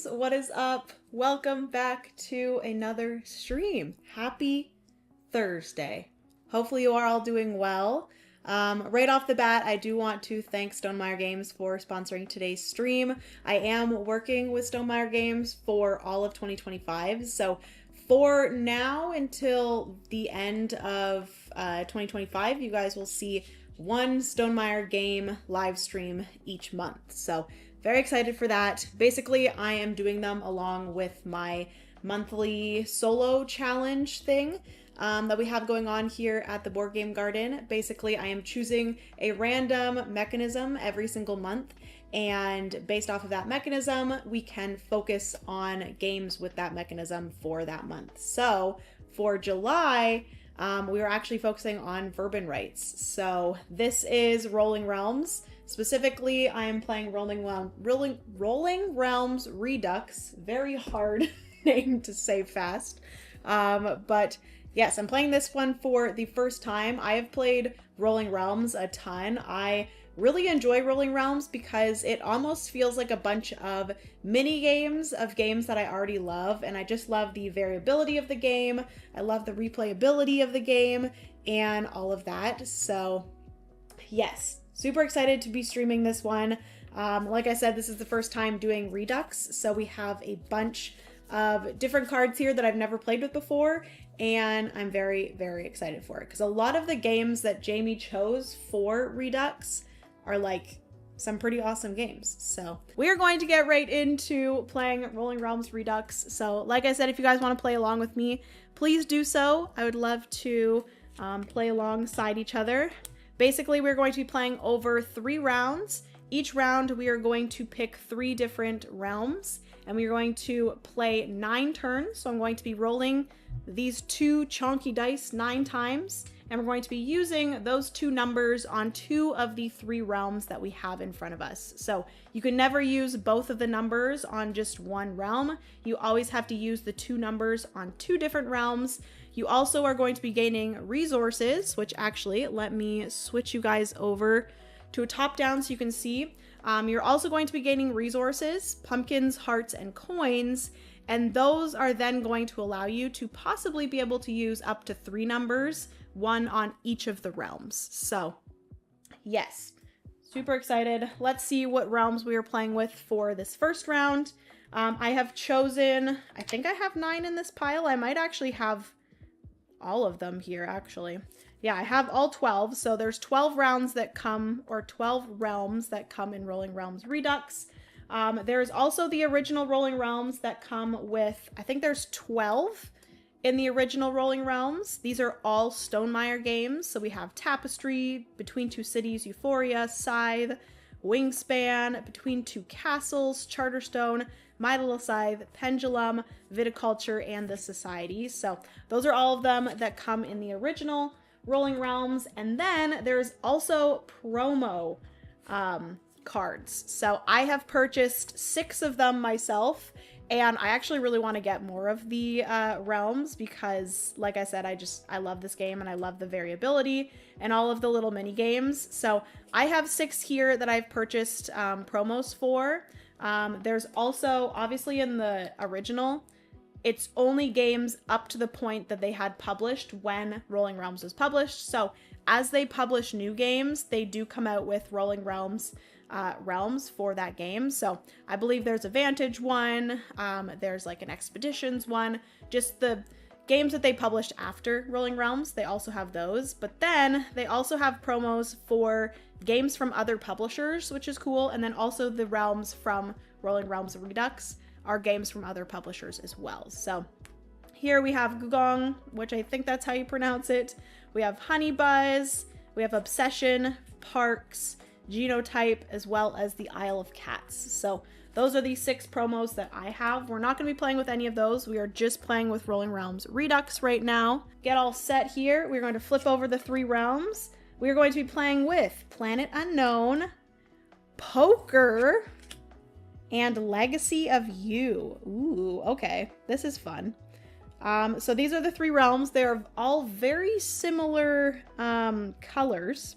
Realms, what is up? Welcome back to another stream. Happy Thursday. Hopefully you are all doing well. Right off the bat, I do want to thank Stonemaier Games for sponsoring today's stream. I am working with Stonemaier Games for all of 2025, so for now until the end of 2025, you guys will see one Stonemaier game live stream each month. So very excited for that. Basically, I am doing them along with my monthly solo challenge thing that we have going on here at the Board Game Garden. Basically, I am choosing a random mechanism every single month, and based off of that mechanism, we can focus on games with that mechanism for that month. So for July, we were actually focusing on Verbin Rights. So this is Rolling Realms. Specifically, I am playing Rolling Realms Redux. Very hard name to say fast. But yes, I'm playing this one for the first time. I have played Rolling Realms a ton. I really enjoy Rolling Realms because it almost feels like a bunch of mini games of games that I already love, and I just love the variability of the game. I love the replayability of the game and all of that. So yes, super excited to be streaming this one. Like I said, this is the first time doing Redux, so we have a bunch of different cards here that I've never played with before, and I'm very, very excited for it because a lot of the games that Jamie chose for Redux are like some pretty awesome games. So we are going to get right into playing Rolling Realms Redux. So like I said, if you guys want to play along with me, please do so. I would love to play alongside each other. Basically, we're going to be playing over 3 rounds. Each round, we are going to pick 3 different realms, and we are going to play 9 turns. So I'm going to be rolling these 2 chonky dice 9 times, and we're going to be using those 2 numbers on 2 of the 3 realms that we have in front of us. So you can never use both of the numbers on just one realm. You always have to use the 2 numbers on 2 different realms. You also are going to be gaining resources, which actually, let me switch you guys over to a top down so you can see. You're also going to be gaining resources, pumpkins, hearts, and coins, and those are then going to allow you to possibly be able to use up to 3 numbers, 1 on each of the realms. So yes, super excited. Let's see what realms we are playing with for this first round. I have chosen, I think I have 9 in this pile. I might actually have all of them here, actually. Yeah, I have all 12. So there's 12 rounds that come, or 12 realms that come in Rolling Realms Redux. There's also the original Rolling Realms that come with, I think there's 12 in the original Rolling Realms. These are all Stonemaier games. So we have Tapestry, Between Two Cities, Euphoria, Scythe, Wingspan, Between Two Castles, Charterstone, My Little Scythe, Pendulum, Viticulture, and The Society. So those are all of them that come in the original Rolling Realms. And then there's also promo cards. So I have purchased 6 of them myself, and I actually really want to get more of the realms because, like I said, I love this game and I love the variability and all of the little mini games. So I have 6 here that I've purchased promos for. There's also, obviously in the original, it's only games up to the point that they had published when Rolling Realms was published. So as they publish new games, they do come out with Rolling Realms realms for that game. So I believe there's a Vantage one, there's like an Expeditions one, just the games that they published after Rolling Realms, they also have those. But then they also have promos for games from other publishers, which is cool. And then also the realms from Rolling Realms Redux are games from other publishers as well. So here we have Gugong, which I think that's how you pronounce it. We have Honeybuzz, we have Obsession, Parks, Genotype, as well as the Isle of Cats. So those are the 6 promos that I have. We're not going to be playing with any of those. We are just playing with Rolling Realms Redux right now. Get all set here. We're going to flip over the 3 realms. We are going to be playing with Planet Unknown, Poker, and Legacy of You. Ooh, okay. This is fun. So these are the 3 realms. They're all very similar colors,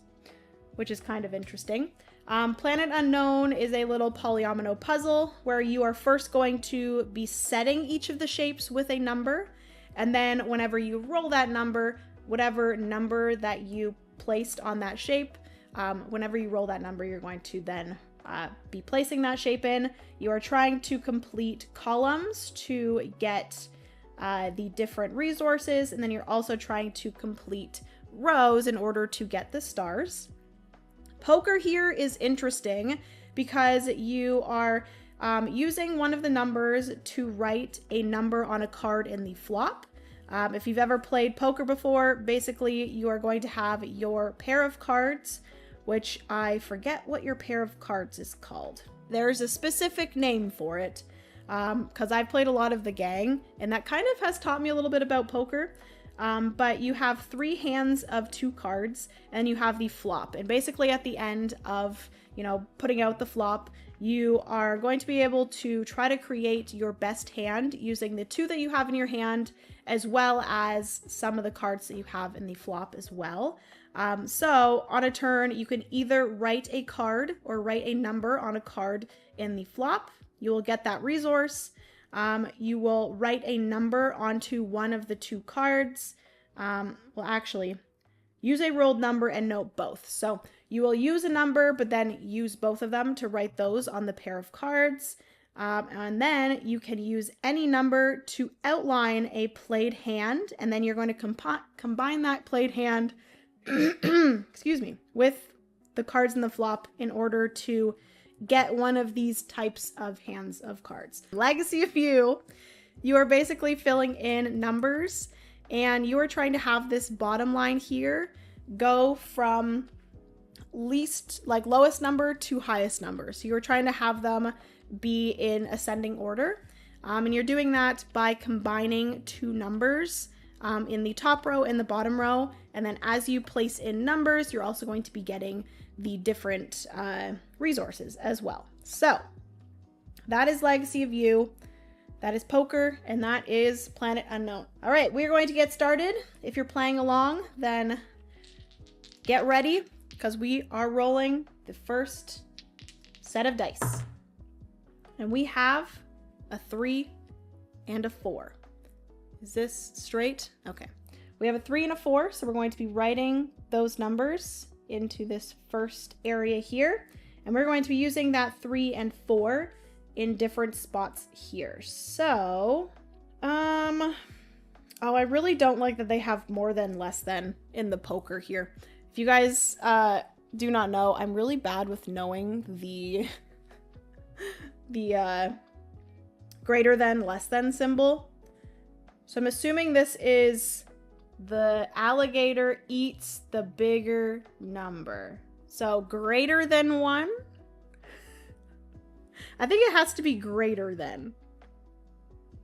which is kind of interesting. Planet Unknown is a little polyomino puzzle where you are first going to be setting each of the shapes with a number, and then whenever you roll that number, whatever number that you placed on that shape, whenever you roll that number, you're going to then be placing that shape in. You are trying to complete columns to get the different resources, and then you're also trying to complete rows in order to get the stars. Poker here is interesting because you are using one of the numbers to write a number on a card in the flop. If you've ever played poker before, basically you are going to have your pair of cards, which I forget what your pair of cards is called. There's a specific name for it because I've played a lot of the gang, and that kind of has taught me a little bit about poker. But you have 3 hands of 2 cards, and you have the flop. And basically at the end of, putting out the flop, you are going to be able to try to create your best hand using the 2 that you have in your hand, as well as some of the cards that you have in the flop as well. So on a turn, you can either write a card or write a number on a card in the flop. You will get that resource. You will write a number onto one of the 2 cards. Well, actually, use a rolled number and note both. So you will use a number, but then use both of them to write those on the pair of cards. And then you can use any number to outline a played hand, and then you're going to combine that played hand excuse me, with the cards in the flop in order to get one of these types of hands of cards. Legacy of You are basically filling in numbers, and you are trying to have this bottom line here go from lowest number to highest number. So you're trying to have them be in ascending order. And you're doing that by combining 2 numbers in the top row and the bottom row. And then as you place in numbers, you're also going to be getting the different resources as well. So that is Legacy of You, that is poker, and that is Planet Unknown. All right, we're going to get started. If you're playing along, then get ready because we are rolling the first set of dice. And we have a 3 and a 4. Is this straight? Okay. We have a 3 and a 4, so we're going to be writing those numbers into this first area here. And we're going to be using that 3 and 4 in different spots here. So, oh, I really don't like that they have more than less than in the poker here. If you guys do not know, I'm really bad with knowing the greater than, less than symbol. So I'm assuming this is the alligator eats the bigger number. So greater than 1. I think it has to be greater than.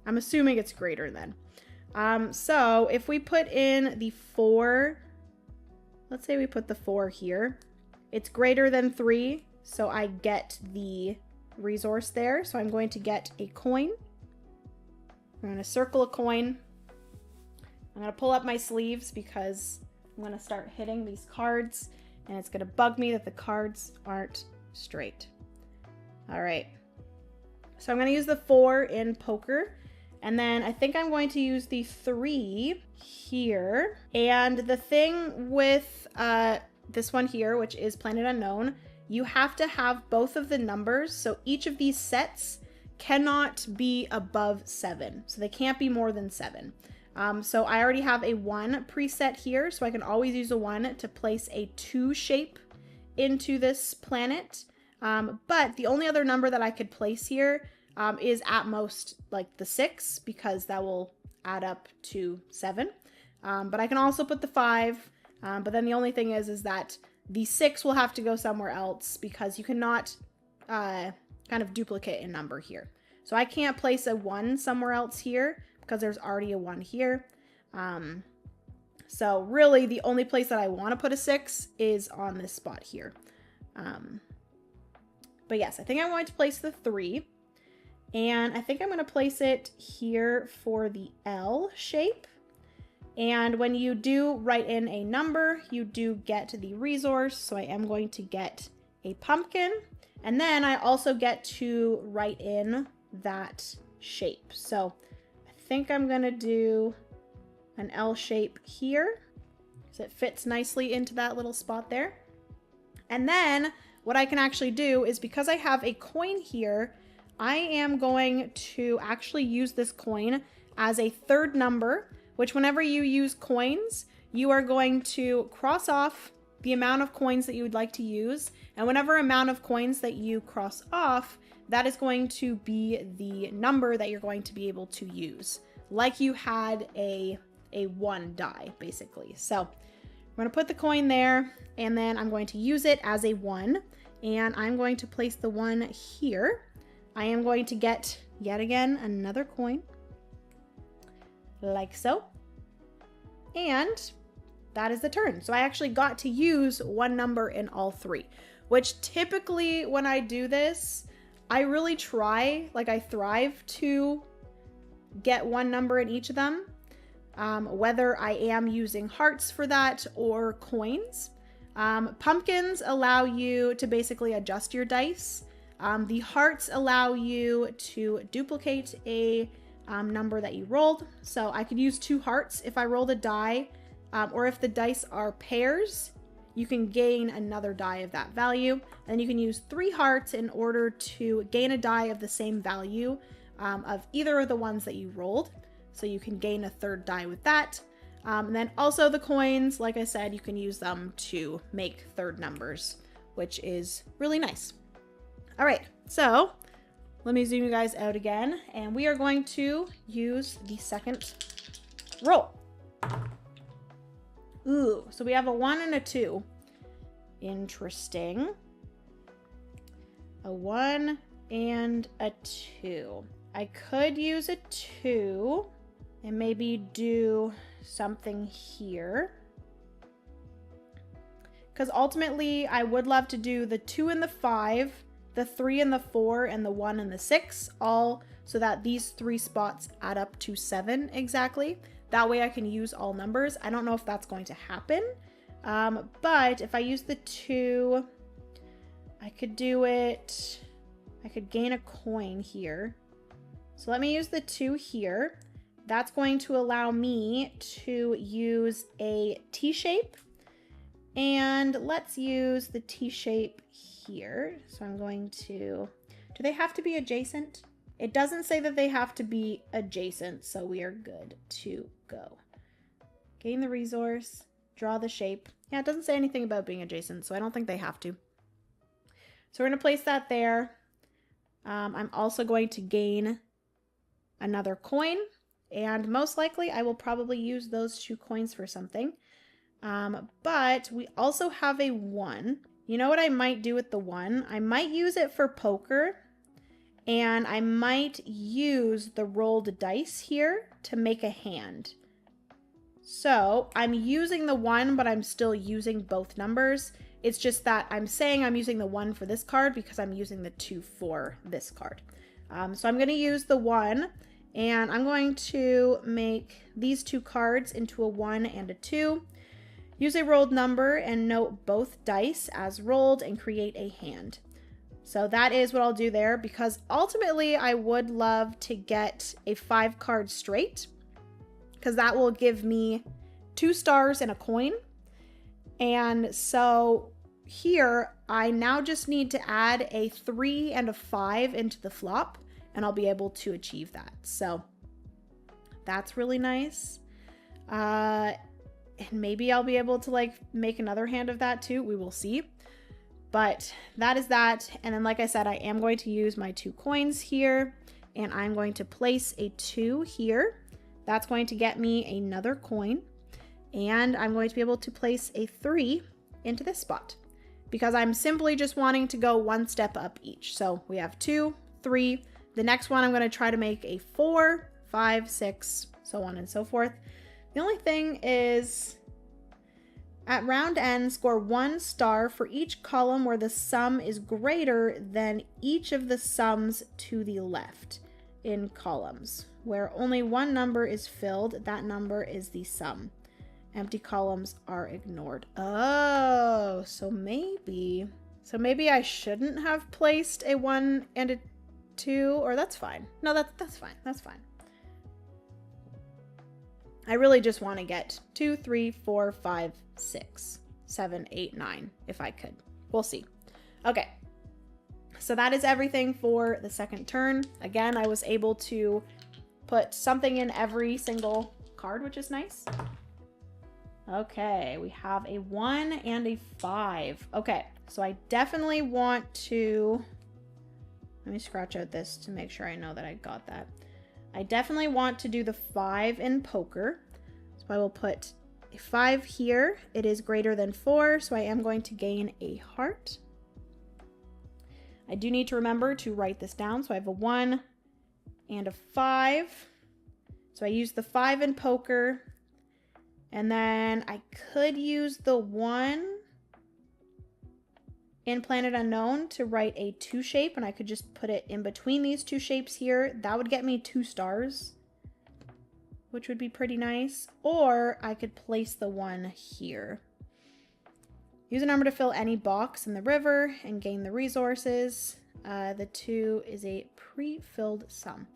I'm assuming it's greater than. So if we put in the 4, let's say we put the 4 here. It's greater than 3, so I get the resource there. So I'm going to get a coin. I'm going to circle a coin. I'm going to pull up my sleeves because I'm going to start hitting these cards, and it's going to bug me that the cards aren't straight. All right. So I'm going to use the 4 in poker, and then I think I'm going to use the 3 here. And the thing with this one here, which is Planet Unknown, you have to have both of the numbers. So each of these sets cannot be above 7. So they can't be more than 7. So I already have a 1 preset here, so I can always use a 1 to place a 2 shape into this planet. But the only other number that I could place here is at most like the 6, because that will add up to 7. But I can also put the 5. But then the only thing is that the 6 will have to go somewhere else because you cannot kind of duplicate a number here. So I can't place a 1 somewhere else here because there's already a 1 here. So really the only place that I want to put a 6 is on this spot here. But yes, I think I want to place the 3. And I think I'm going to place it here for the L shape. And when you do write in a number, you do get the resource. So I am going to get a pumpkin, and then I also get to write in that shape. So I think I'm gonna do an L shape here, so it fits nicely into that little spot there. And then what I can actually do is, because I have a coin here, I am going to actually use this coin as a third number, which whenever you use coins, you are going to cross off the amount of coins that you would like to use. And whatever amount of coins that you cross off, that is going to be the number that you're going to be able to use. Like you had a 1 die, basically. So I'm going to put the coin there, and then I'm going to use it as a 1. And I'm going to place the 1 here. I am going to get, yet again, another coin. Like so. And that is the turn. So I actually got to use one number in all 3, which typically when I do this, I really try, like I thrive to get one number in each of them, whether I am using hearts for that or coins. Pumpkins allow you to basically adjust your dice. The hearts allow you to duplicate a number that you rolled. So I could use 2 hearts if I rolled a die, or if the dice are pairs, you can gain another die of that value. And you can use 3 hearts in order to gain a die of the same value of either of the ones that you rolled. So you can gain a 3rd die with that. And then also the coins, like I said, you can use them to make 3rd numbers, which is really nice. All right, so let me zoom you guys out again, and we are going to use the second roll. Ooh, so we have a 1 and a 2. Interesting. A 1 and a 2. I could use a 2 and maybe do something here, because ultimately I would love to do the 2 and the 5, the 3 and the 4, and the 1 and the 6, all so that these 3 spots add up to 7 exactly. That way I can use all numbers. I don't know if that's going to happen, but if I use the 2, I could do it. I could gain a coin here. So let me use the 2 here. That's going to allow me to use a T shape. And let's use the T shape here. So I'm going to, do they have to be adjacent? It doesn't say that they have to be adjacent, so we are good to go. Gain the resource, draw the shape. Yeah, it doesn't say anything about being adjacent, so I don't think they have to. So we're going to place that there. I'm also going to gain another coin, and most likely I will probably use those 2 coins for something. But we also have a 1. You know what I might do with the 1? I might use it for poker, and I might use the rolled dice here to make a hand. So I'm using the 1, but I'm still using both numbers. It's just that I'm saying I'm using the 1 for this card because I'm using the 2 for this card. So I'm going to use the 1, and I'm going to make these 2 cards into a 1 and a 2. Use a rolled number and note both dice as rolled and create a hand. So that is what I'll do there, because ultimately I would love to get a 5 card straight, because that will give me 2 stars and a coin. And so here I now just need to add a 3 and a 5 into the flop, and I'll be able to achieve that. So that's really nice. And maybe I'll be able to like make another hand of that too. We will see. But that is that. And then like I said, I am going to use my 2 coins here, and I'm going to place a 2 here. That's going to get me another coin. And I'm going to be able to place a 3 into this spot, because I'm simply just wanting to go 1 step up each. So we have 2, 3. The next one I'm going to try to make a 4, 5, 6, so on and so forth. The only thing is, at round end, score 1 star for each column where the sum is greater than each of the sums to the left in columns. Where only 1 number is filled, that number is the sum. Empty columns are ignored. Oh, so maybe So maybe I shouldn't have placed a 1 and a 2, or that's fine. No, that's fine. That's fine. I really just want to get 2, 3, 4, 5, 6, 7, 8, 9, if I could. We'll see. Okay. So that is everything for the second turn. Again, I was able to put something in every single card, which is nice. Okay, we have a 1 and a 5. Okay, so I definitely want to... Let me scratch out this to make sure I know that I got that. I definitely want to do the 5 in poker. So I will put a 5 here. It is greater than 4, so I am going to gain a heart. I do need to remember to write this down. So I have a 1 and a 5. So I use the 5 in poker. And then I could use the 1 in Planet Unknown to write a 2 shape. And I could just put it in between these 2 shapes here. That would get me 2 stars, which would be pretty nice. Or I could place the 1 here. Use a number to fill any box in the river and gain the resources. The 2 is a pre-filled sum.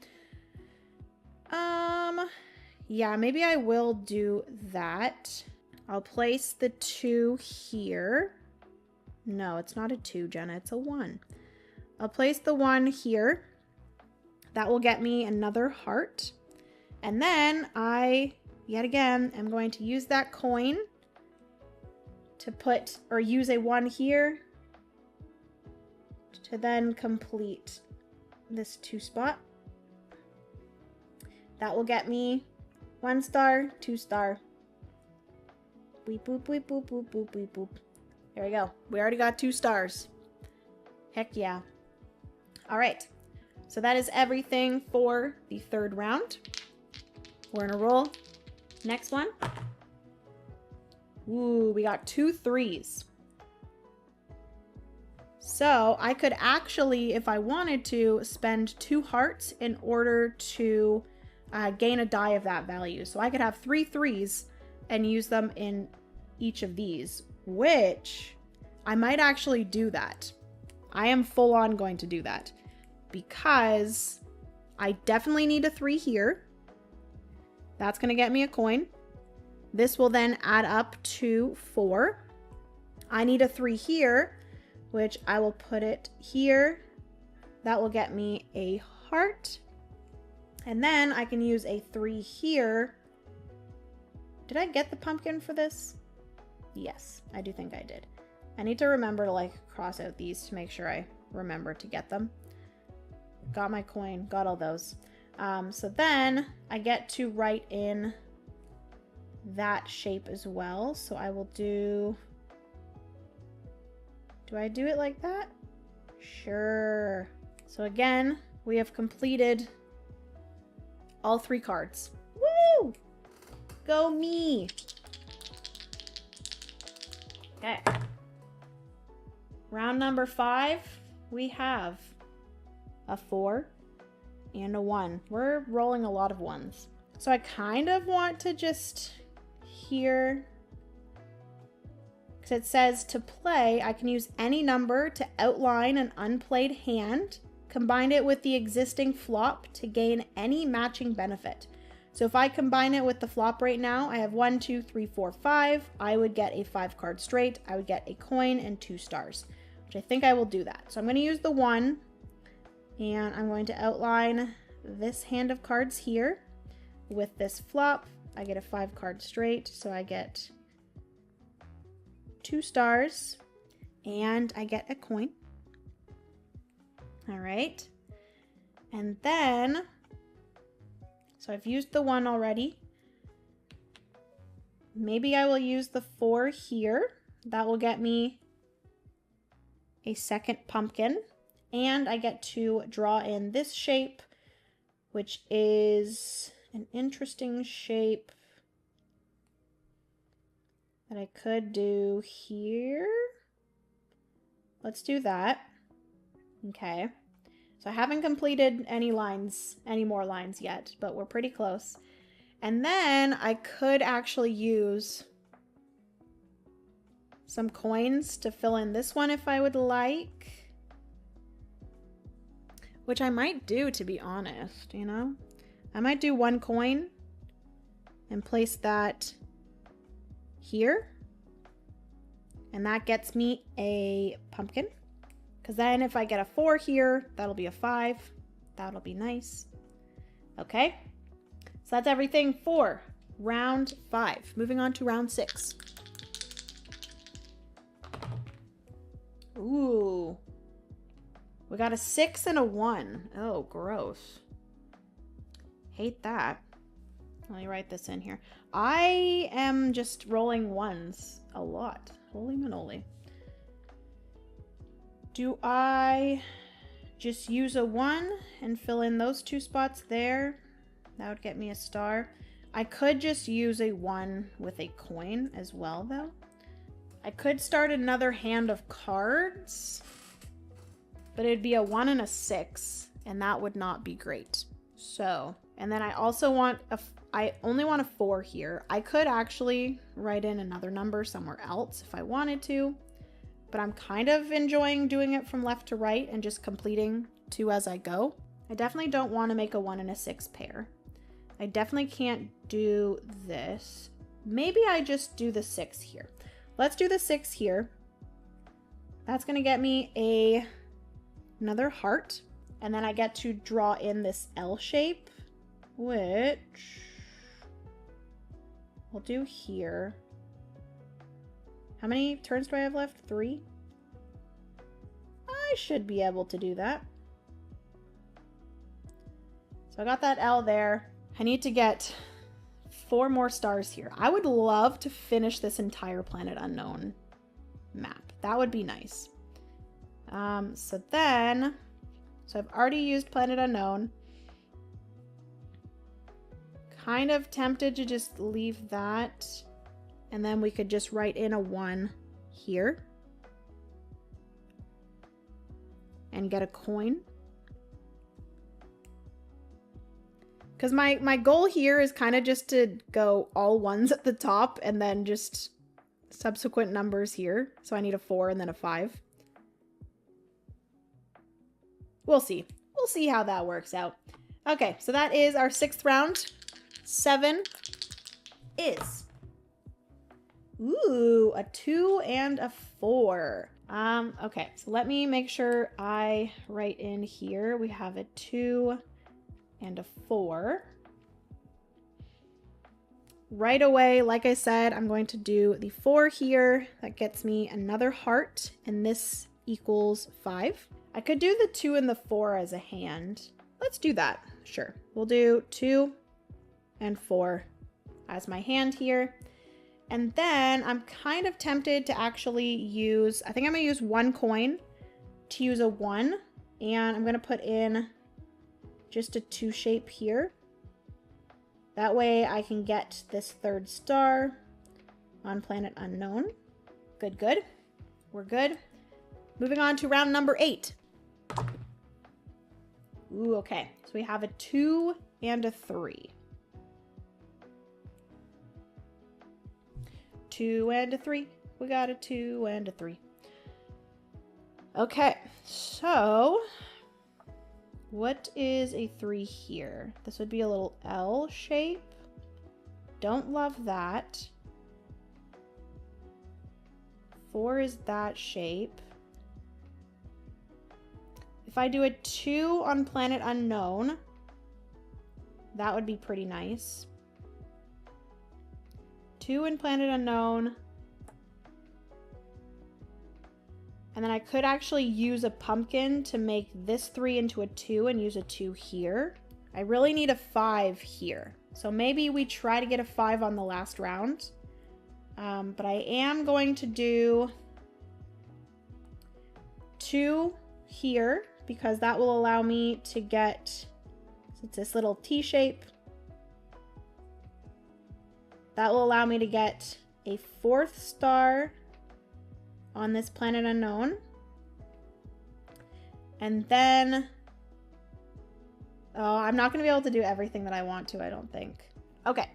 Yeah, maybe I will do that. I'll place the 2 here. No, it's not a 2, Jenna. It's a 1. I'll place the 1 here. That will get me another heart. And then I, yet again, am going to use that coin to put, or use a 1 here to then complete this 2 spot. That will get me 1 star, 2 star. Beep, boop, beep, boop, boop, boop, beep, boop. There we go. We already got 2 stars. Heck yeah. All right. So that is everything for the 3rd round. We're in a roll. Next one. Ooh, we got 2 3s. So I could actually, if I wanted to, spend 2 hearts in order to gain a die of that value. So I could have 3 3s and use them in each of these, which I might actually do that. I am full on going to do that because I definitely need a 3 here. That's going to get me a coin. This will then add up to 4. I need a 3 here, which I will put it here. That will get me a heart. And then I can use a 3 here. Did I get the pumpkin for this? Yes, I do think I did. I need to remember to like cross out these to make sure I remember to get them. Got my coin, got all those. So then I get to write in that shape as well. So I will do I do it like that? Sure. So again, we have completed all 3 cards. Woo! Go me! Okay. Round number 5, we have a 4 and a 1. We're rolling a lot of 1s. So I kind of want to just here, because it says to play, I can use any number to outline an unplayed hand, combine it with the existing flop to gain any matching benefit. So if I combine it with the flop right now, I have 1, 2, 3, 4, 5. I would get a 5 card straight. I would get a coin and 2 stars, which I think I will do that. So I'm going to use the 1 and I'm going to outline this hand of cards here with this flop. I get a 5 card straight, so I get 2 stars and I get a coin. All right. And then, so I've used the 1 already. Maybe I will use the 4 here. That will get me a 2nd pumpkin. And I get to draw in this shape, which is an interesting shape that I could do here. Let's do that. Okay. So I haven't completed any more lines yet, but we're pretty close. And then I could actually use some coins to fill in this one if I would like. Which I might do, to be honest, you know? I might do 1 coin and place that here. And that gets me a pumpkin. Because then if I get a 4 here, that'll be a 5. That'll be nice. Okay. So that's everything for round 5. Moving on to round 6. Ooh. We got a 6 and a 1. Oh, gross. Hate that. Let me write this in here. I am just rolling 1s a lot. Holy manoli. Do I just use a 1 and fill in those 2 spots there? That would get me a star. I could just use a 1 with a coin as well, though. I could start another hand of cards, but it'd be a 1 and a 6, and that would not be great. So, and then I also want I only want a 4 here. I could actually write in another number somewhere else if I wanted to, but I'm kind of enjoying doing it from left to right and just completing 2 as I go. I definitely don't want to make a 1 and a 6 pair. I definitely can't do this. Maybe I just do the 6 here. Let's do the 6 here. That's going to get me another heart. And then I get to draw in this L shape, which we'll do here. How many turns do I have left? 3? I should be able to do that. So I got that L there. I need to get 4 more stars here. I would love to finish this entire Planet Unknown map. That would be nice. So I've already used Planet Unknown. Kind of tempted to just leave that. And then we could just write in a 1 here. And get a coin. Because my goal here is kind of just to go all 1s at the top and then just subsequent numbers here. So I need a 4 and then a 5. We'll see. We'll see how that works out. Okay, so that is our 6th round. 7 is... Ooh, a 2 and a 4. Okay, so let me make sure I write in here. We have a 2... and a 4. Right away, like I said, I'm going to do the 4 here. That gets me another heart, and this equals 5. I could do the 2 and the 4 as a hand. Let's do that. Sure. We'll do 2 and 4 as my hand here. And then I'm kind of tempted to actually use, I think I'm going to use 1 coin to use a 1. And I'm going to put in just a 2 shape here. That way I can get this 3rd star on Planet Unknown. Good, good. We're good. Moving on to round number 8. Ooh, okay. So we have a 2 and a 3. 2 and a 3. We got a 2 and a 3. Okay, so what is a 3 here? This would be a little L shape. Don't love that. 4 is that shape. If I do a 2 on Planet Unknown, that would be pretty nice. 2 in Planet Unknown. And then I could actually use a pumpkin to make this 3 into a 2 and use a 2 here. I really need a 5 here. So maybe we try to get a 5 on the last round. But I am going to do 2 here because that will allow me to get, it's this little T shape. That will allow me to get a 4th star on this Planet Unknown. And then, oh, I'm not going to be able to do everything that I want to, I don't think. Okay,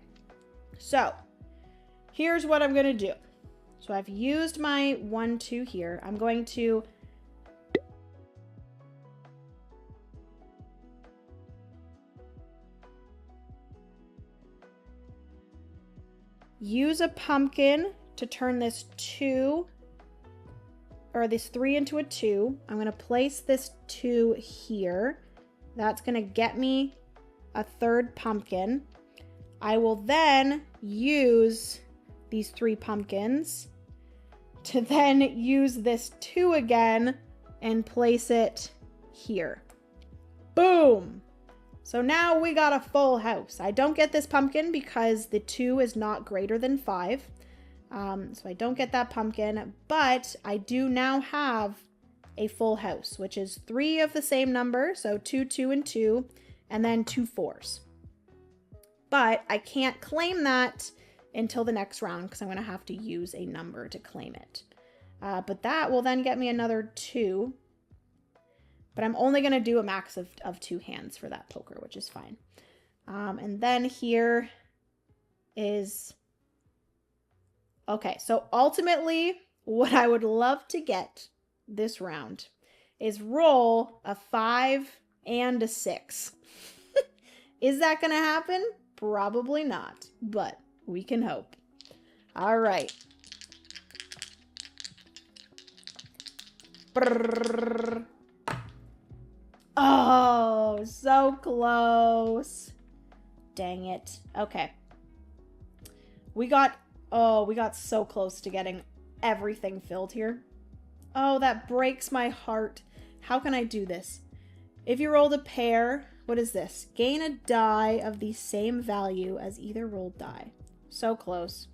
so here's what I'm going to do. So I've used my 1, 2 here. I'm going to use a pumpkin to turn this 2 or this 3 into a 2. I'm going to place this 2 here. That's going to get me a third pumpkin. I will then use these 3 pumpkins to then use this 2 again and place it here. Boom! So now we got a full house. I don't get this pumpkin because the 2 is not greater than 5. So I don't get that pumpkin, but I do now have a full house, which is 3 of the same number. So 2, 2, and 2, and then 2 4s. But I can't claim that until the next round because I'm going to have to use a number to claim it. But that will then get me another 2. But I'm only going to do a max of 2 hands for that poker, which is fine. And then here is... Okay, so ultimately, what I would love to get this round is roll a 5 and a 6. Is that going to happen? Probably not, but we can hope. All right. Brrr. Oh, so close. Dang it. Okay. We got so close to getting everything filled here. Oh, that breaks my heart. How can I do this? If you rolled a pair, what is this? Gain a die of the same value as either rolled die. So close.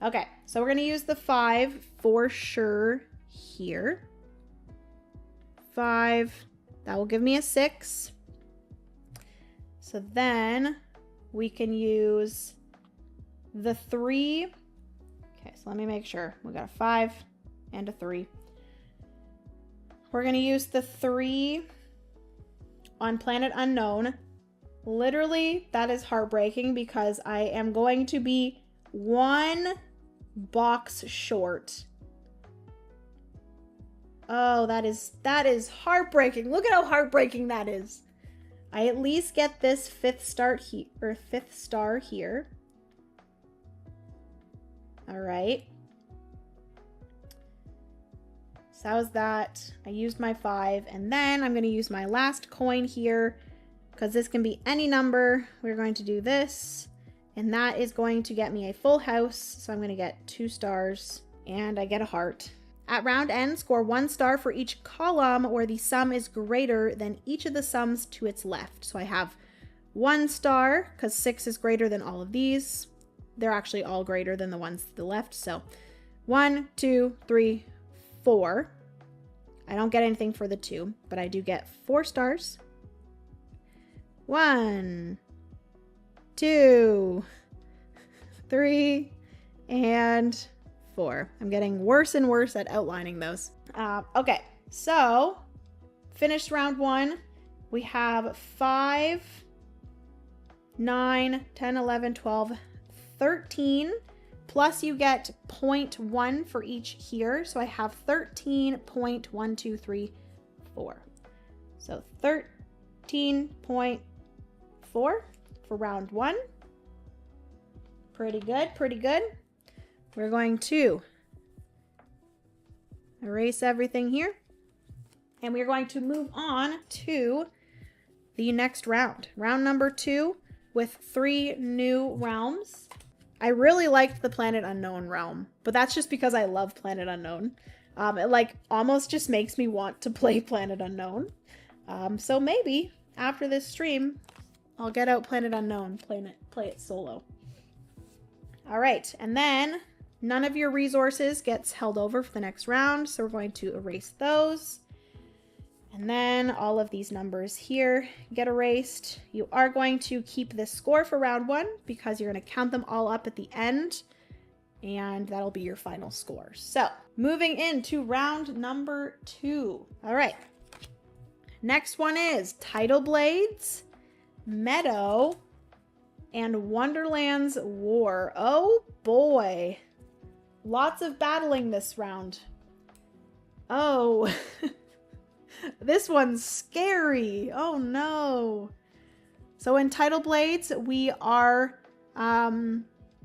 Okay, so we're going to use the 5 for sure here. 5. That will give me a 6. So then we can use the 3. Okay, so let me make sure. We got a 5 and a 3. We're going to use the 3 on Planet Unknown. Literally, that is heartbreaking because I am going to be 1 box short. Oh, that is heartbreaking. Look at how heartbreaking that is. I at least get this 5th star here. All right. So how's that? I used my 5, and then I'm going to use my last coin here because this can be any number. We're going to do this, and that is going to get me a full house. So I'm going to get 2 stars, and I get a heart. At round end, score 1 star for each column where the sum is greater than each of the sums to its left. So I have 1 star because 6 is greater than all of these. They're actually all greater than the ones to the left. So 1, 2, 3, 4. I don't get anything for the 2, but I do get 4 stars. 1, 2, 3, and 4. I'm getting worse and worse at outlining those. Okay, so finished round 1. We have 5, 9, 10, 11, 12, 13. Plus you get 0.1 for each here. So I have 13.123, 4. So 13.4 for round 1. Pretty good, pretty good. We're going to erase everything here. And we're going to move on to the next round. Round number 2 with 3 new realms. I really liked the Planet Unknown realm, but that's just because I love Planet Unknown. It like almost just makes me want to play Planet Unknown. So maybe after this stream, I'll get out Planet Unknown, play it solo. All right, and then none of your resources gets held over for the next round, so we're going to erase those. And then all of these numbers here get erased. You are going to keep this score for round 1 because you're going to count them all up at the end, and that'll be your final score. So moving into round number 2. All right. Next one is Tidal Blades, Meadow, and Wonderland's War. Oh boy. Lots of battling this round. Oh, this one's scary. Oh no. So in Tidal Blades, we are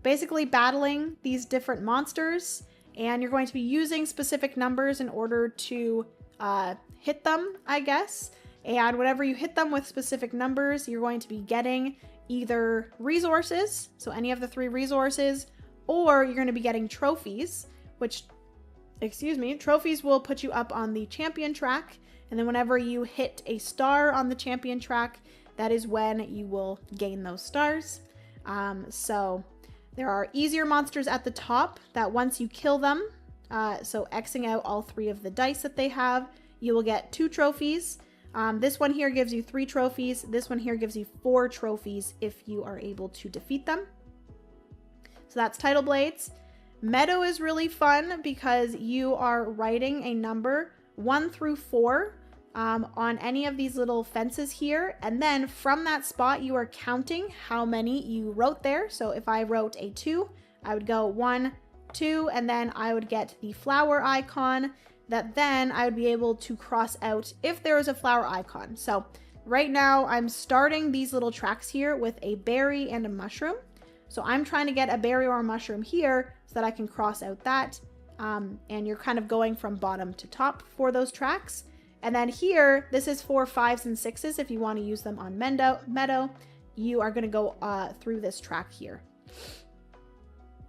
basically battling these different monsters, and you're going to be using specific numbers in order to hit them, I guess. And whenever you hit them with specific numbers, you're going to be getting either resources, so any of the 3 resources, or you're going to be getting trophies, which, trophies will put you up on the champion track. And then whenever you hit a star on the champion track, that is when you will gain those stars. So there are easier monsters at the top that once you kill them, so Xing out all 3 of the dice that they have, you will get 2 trophies. This one here gives you 3 trophies. This one here gives you 4 trophies if you are able to defeat them. So that's Tidal Blades. Meadow is really fun because you are writing a number 1 through 4 on any of these little fences here. And then from that spot, you are counting how many you wrote there. So if I wrote a 2, I would go 1, 2, and then I would get the flower icon that then I would be able to cross out if there was a flower icon. So right now I'm starting these little tracks here with a berry and a mushroom. So I'm trying to get a berry or a mushroom here so that I can cross out that. And you're kind of going from bottom to top for those tracks. And then here, this is for 5s and 6s. If you want to use them on Meadow, you are going to go through this track here.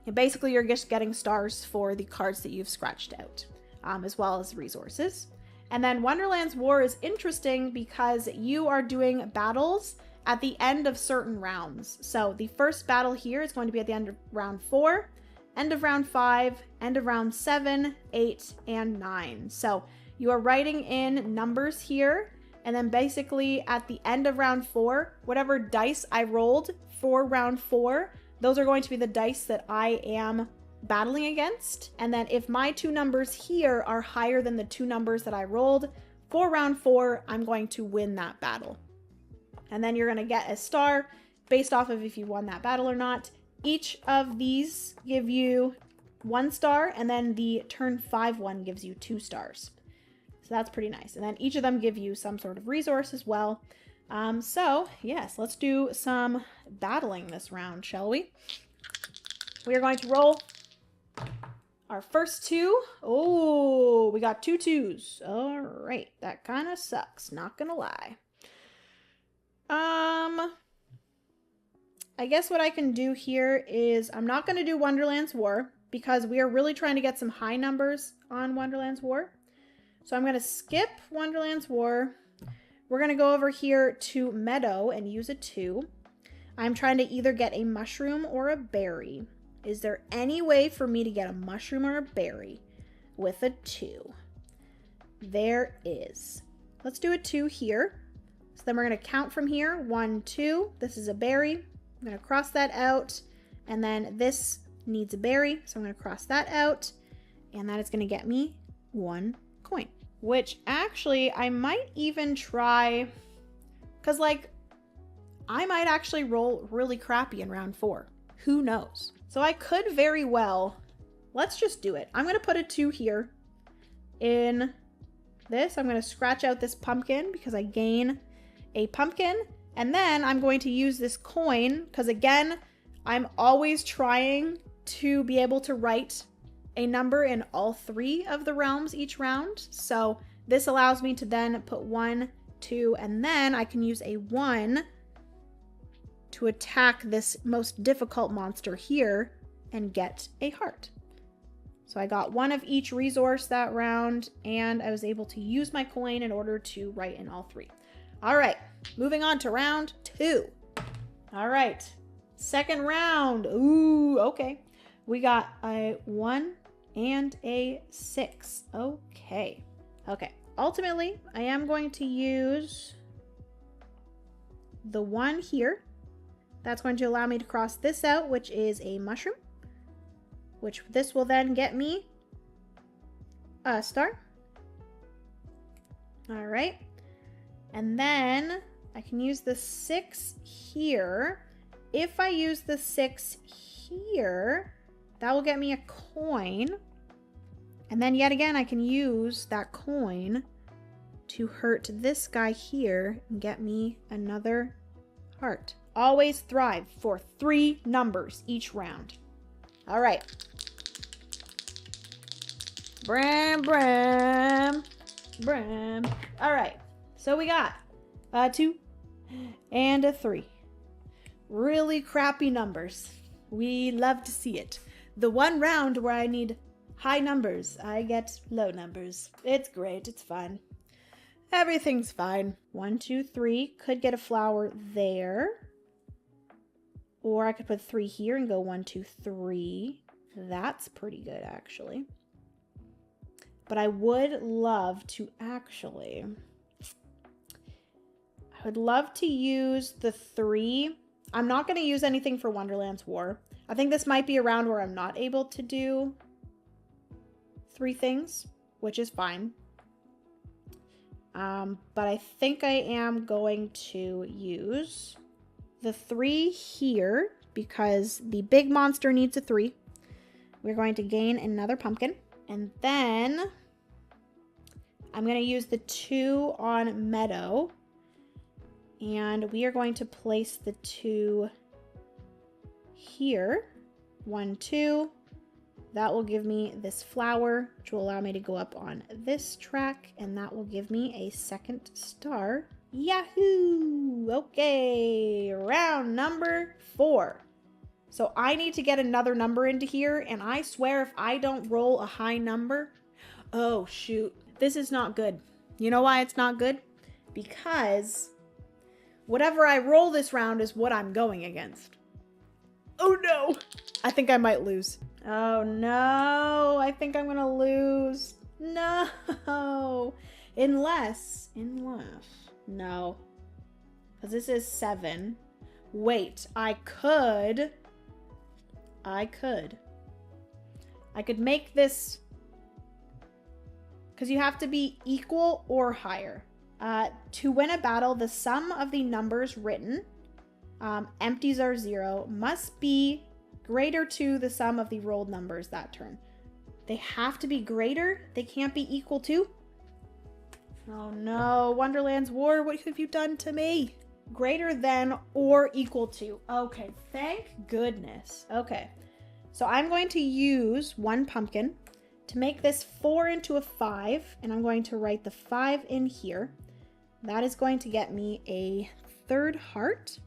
And basically, you're just getting stars for the cards that you've scratched out, as well as resources. And then Wonderland's War is interesting because you are doing battles at the end of certain rounds. So the first battle here is going to be at the end of round 4, end of round 5, end of round 7, 8, and 9. So you are writing in numbers here, and then basically at the end of round 4, whatever dice I rolled for round 4, those are going to be the dice that I am battling against. And then if my 2 numbers here are higher than the 2 numbers that I rolled for round 4, I'm going to win that battle. And then you're going to get a star based off of if you won that battle or not. Each of these give you 1 star, and then the turn 5 one gives you 2 stars. So that's pretty nice. And then each of them give you some sort of resource as well. So yes, let's do some battling this round, shall we? We are going to roll our first 2. Oh, we got 2 2s. All right, that kind of sucks, not gonna lie. I guess what I can do here is I'm not going to do Wonderland's War because we are really trying to get some high numbers on Wonderland's War. So I'm going to skip Wonderland's War. We're going to go over here to Meadow and use a 2. I'm trying to either get a mushroom or a berry. Is there any way for me to get a mushroom or a berry with a 2? There is. Let's do a 2 here. So then we're going to count from here. 1, 2. This is a berry. I'm going to cross that out. And then this needs a berry. So I'm going to cross that out. And that is going to get me 1 coin. Which actually I might even try. Because like I might actually roll really crappy in round 4. Who knows? So I could very well. Let's just do it. I'm going to put a 2 here. In this, I'm going to scratch out this pumpkin because I gain a pumpkin. And then I'm going to use this coin because again, I'm always trying to be able to write a number in all 3 of the realms each round. So this allows me to then put 1, 2, and then I can use a 1 to attack this most difficult monster here and get a heart. So I got 1 of each resource that round, and I was able to use my coin in order to write in all 3. All right, moving on to round 2. All right, second round. Ooh, okay. We got a 1 and a 6. Okay. Ultimately, I am going to use the 1 here. That's going to allow me to cross this out, which is a mushroom. Which this will then get me a star. All right. And then I can use the 6 here. If I use the 6 here, That will get me a coin. And then yet again, I can use that coin to hurt this guy here and get me another heart. Always thrive for 3 numbers each round. All right. Bram. All right. So we got a 2 and a 3. Really crappy numbers. We love to see it. The one round where I need high numbers, I get low numbers. It's great. It's fine. Everything's fine. 1, 2, 3. Could get a flower there. Or I could put 3 here and go 1, 2, 3. That's pretty good, actually. But I would love to actually... I would love to use the 3. I'm not going to use anything for Wonderland's War. I think this might be a round where I'm not able to do 3 things, which is fine. But I think I am going to use the 3 here because the big monster needs a 3. We're going to gain another pumpkin. And then I'm going to use the 2 on Meadow. And we are going to place the 2 here. 1, 2. That will give me this flower, which will allow me to go up on this track. And that will give me a second star. Yahoo! Okay, round number 4. So I need to get another number into here. And I swear if I don't roll a high number... Oh, shoot. This is not good. You know why it's not good? Because... whatever I roll this round is what I'm going against. Oh no! I think I might lose. Oh no! I think I'm gonna lose. No! Unless... No. Because this is 7. Wait, I could make this... because you have to be equal or higher. To win a battle, the sum of the numbers written, empties are 0, must be greater to the sum of the rolled numbers that turn. They have to be greater? They can't be equal to? Oh no, Wonderland's War, what have you done to me? Greater than or equal to. Okay, thank goodness. Okay, so I'm going to use 1 pumpkin to make this 4 into a 5, and I'm going to write the 5 in here. That is going to get me a 3rd heart.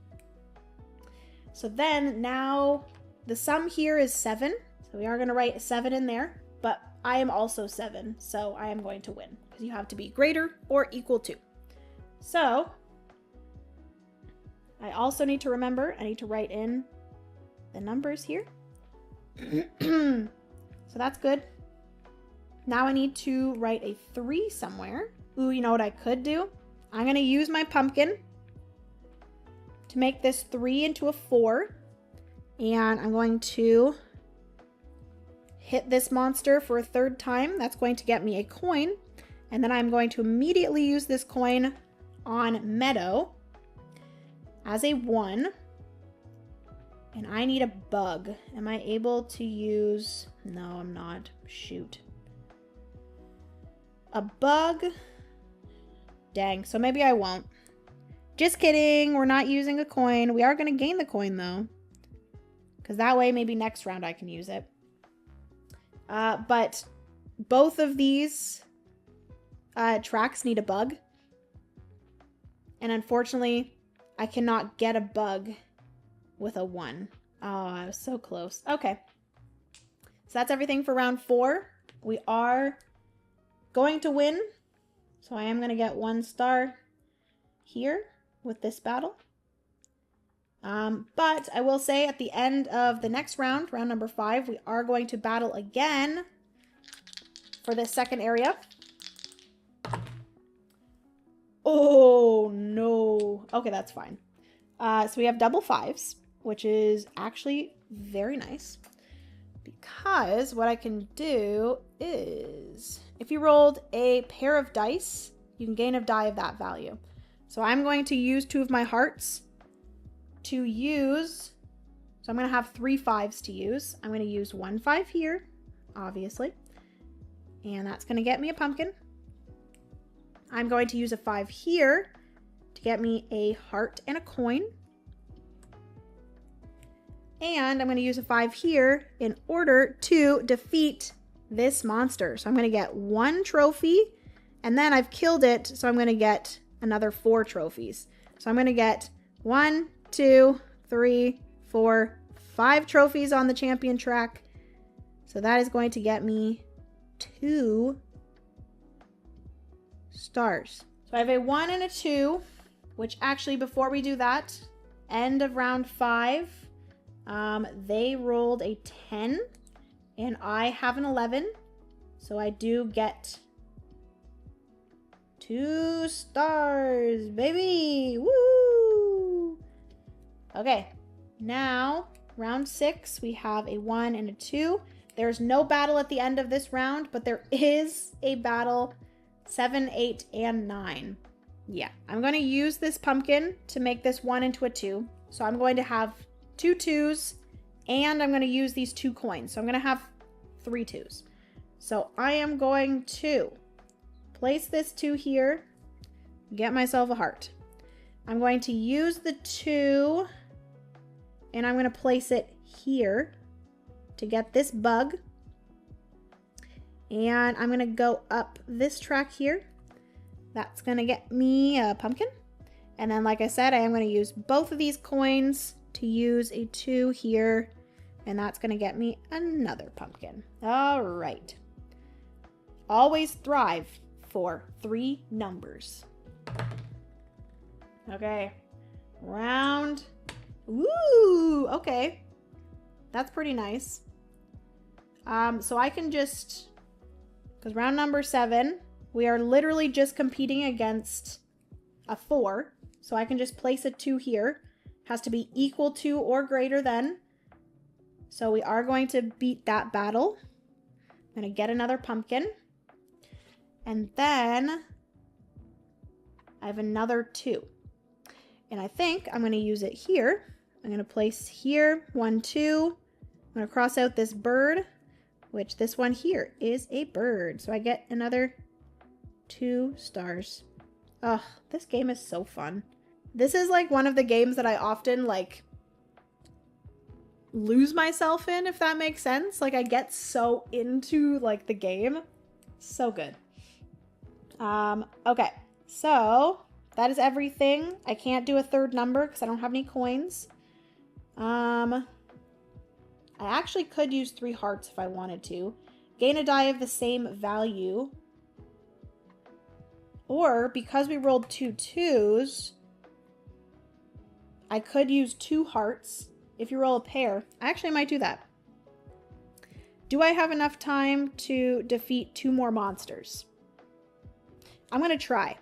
So then now the sum here is 7. So we are going to write a 7 in there, but I am also 7. So I am going to win because you have to be greater or equal to. So I also need to remember, I need to write in the numbers here. So that's good. Now I need to write a 3 somewhere. Ooh, you know what I could do? I'm going to use my pumpkin to make this 3 into a 4. And I'm going to hit this monster for a 3rd time. That's going to get me a coin. And then I'm going to immediately use this coin on Meadow as a 1. And I need a bug. Am I able to use... No, I'm not. Shoot. A bug... Dang, so maybe I won't. Just kidding, we're not using a coin. We are going to gain the coin, though. Because that way, maybe next round I can use it. But both of these tracks need a bug. And unfortunately, I cannot get a bug with a 1. Oh, I was so close. Okay. So that's everything for round 4. We are going to win. So I am going to get 1 star here with this battle. But I will say at the end of the next round, round number 5, we are going to battle again for this second area. Oh, no. Okay, that's fine. So we have double 5s, which is actually very nice. Because what I can do is, if you rolled a pair of dice, you can gain a die of that value. So I'm going to use 2 of my hearts to use So I'm going to have 3 5s to use. I'm going to use 1 5 here, obviously. And that's going to get me a pumpkin. I'm going to use a 5 here to get me a heart and a coin. And I'm going to use a 5 here in order to defeat this monster. So I'm going to get 1 trophy, and then I've killed it, so I'm going to get another 4 trophies. So I'm going to get 1, 2, 3, 4, 5 trophies on the champion track. So that is going to get me 2 stars. So I have a 1 and a 2, which actually, before we do that, end of round 5, they rolled a 10 and I have an 11. So I do get 2 stars, baby. Woo! Okay, now round 6, we have a 1 and a 2. There's no battle at the end of this round, but there is a battle 7, 8, and 9. Yeah, I'm going to use this pumpkin to make this 1 into a 2. So I'm going to have 2 2s, and I'm going to use these 2 coins. So I'm going to have 3 2s. So I am going to place this 2 here, get myself a heart. I'm going to use the 2, and I'm going to place it here to get this bug. And I'm going to go up this track here. That's going to get me a pumpkin. And then, like I said, I am going to use both of these coins to use a 2 here. And that's going to get me another pumpkin. All right. Always thrive for 3 numbers. Okay. Round. Ooh, okay. That's pretty nice. So I can just, because round number 7, we are literally just competing against a 4. So I can just place a 2 here. Has to be equal to or greater than. So we are going to beat that battle. I'm going to get another pumpkin. And then I have another 2. And I think I'm going to use it here. I'm going to place here 1, 2. I'm going to cross out this bird, which this one here is a bird. So I get another 2 stars. Oh, this game is so fun. This is like one of the games that I often like lose myself in, if that makes sense. Like I get so into like the game. So good. Okay, so that is everything. I can't do a 3rd number because I don't have any coins. I actually could use 3 hearts if I wanted to. Gain a die of the same value. Or, because we rolled 2 2s, I could use 2 hearts. If you roll a pair, I actually might do that. Do I have enough time to defeat 2 more monsters? I'm going to try.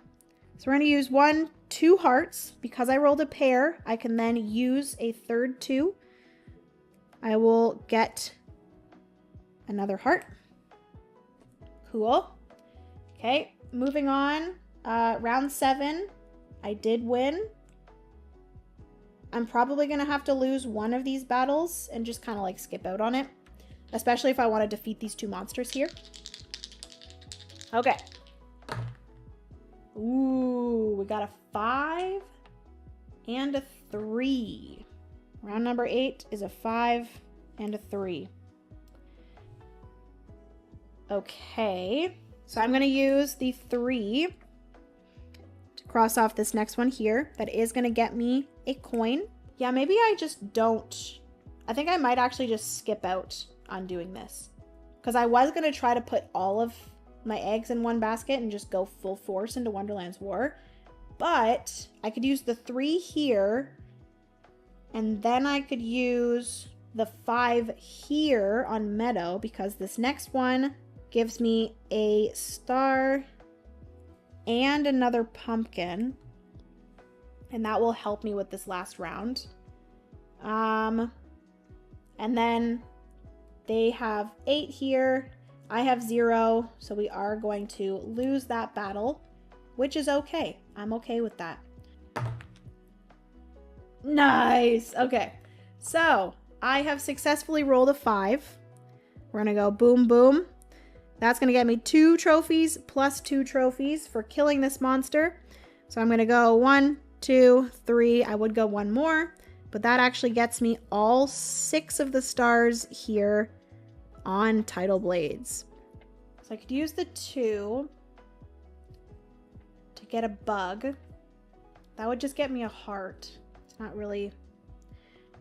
So we're going to use 1, 2 hearts. Because I rolled a pair, I can then use a 3rd 2. I will get another heart. Cool. Okay, moving on. Round 7, I did win. I'm probably going to have to lose one of these battles and just kind of like skip out on it. Especially if I want to defeat these 2 monsters here. Okay. Ooh, we got a 5 and a 3. Round number 8 is a 5 and a 3. Okay, so I'm going to use the 3 to cross off this next one here. That is going to get me a coin. Yeah, maybe I just don't. I think I might actually just skip out on doing this. Because I was going to try to put all of my eggs in one basket and just go full force into Wonderland's War. But I could use the 3 here. And then I could use the 5 here on Meadow. Because this next one gives me a star and another pumpkin. And that will help me with this last round. And then they have 8 here. I have 0. So we are going to lose that battle, which is okay. I'm okay with that. Nice. Okay. So I have successfully rolled a 5. We're going to go boom, boom. That's going to get me 2 trophies plus 2 trophies for killing this monster. So I'm going to go 1, 2, 3. I would go 1 more, but that actually gets me all 6 of the stars here on Tidal Blades. So I could use the 2 to get a bug. That would just get me a heart. It's not really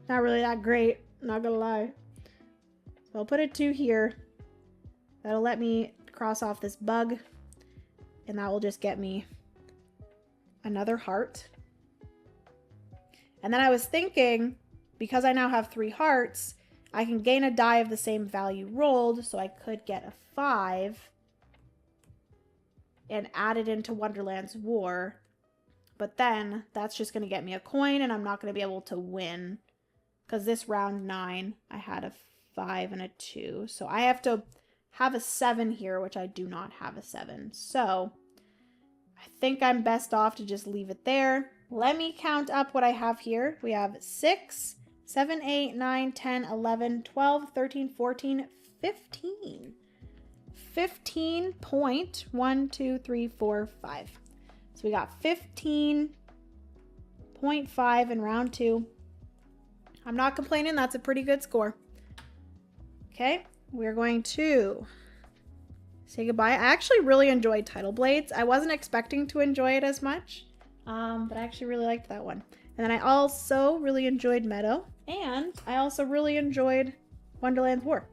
that great, not gonna lie. So I'll put a 2 here. That'll let me cross off this bug, and that will just get me another heart. And then I was thinking, because I now have 3 hearts, I can gain a die of the same value rolled, so I could get a 5 and add it into Wonderland's War. But then that's just going to get me a coin, and I'm not going to be able to win. Because this round 9, I had a 5 and a 2. So I have to have a 7 here, which I do not have a 7. So I think I'm best off to just leave it there. Let me count up what I have here. We have 6, 7, 8, 9, 10, 11, 12, 13, 14, 15. 15 point. 1, 2, 3, 4, 5. So we got 15.5 in round 2. I'm not complaining. That's a pretty good score. Okay, we're going to say goodbye. I actually really enjoyed Tidal Blades. I wasn't expecting to enjoy it as much, but I actually really liked that one. And then I also really enjoyed Meadow, and I also really enjoyed Wonderland's War.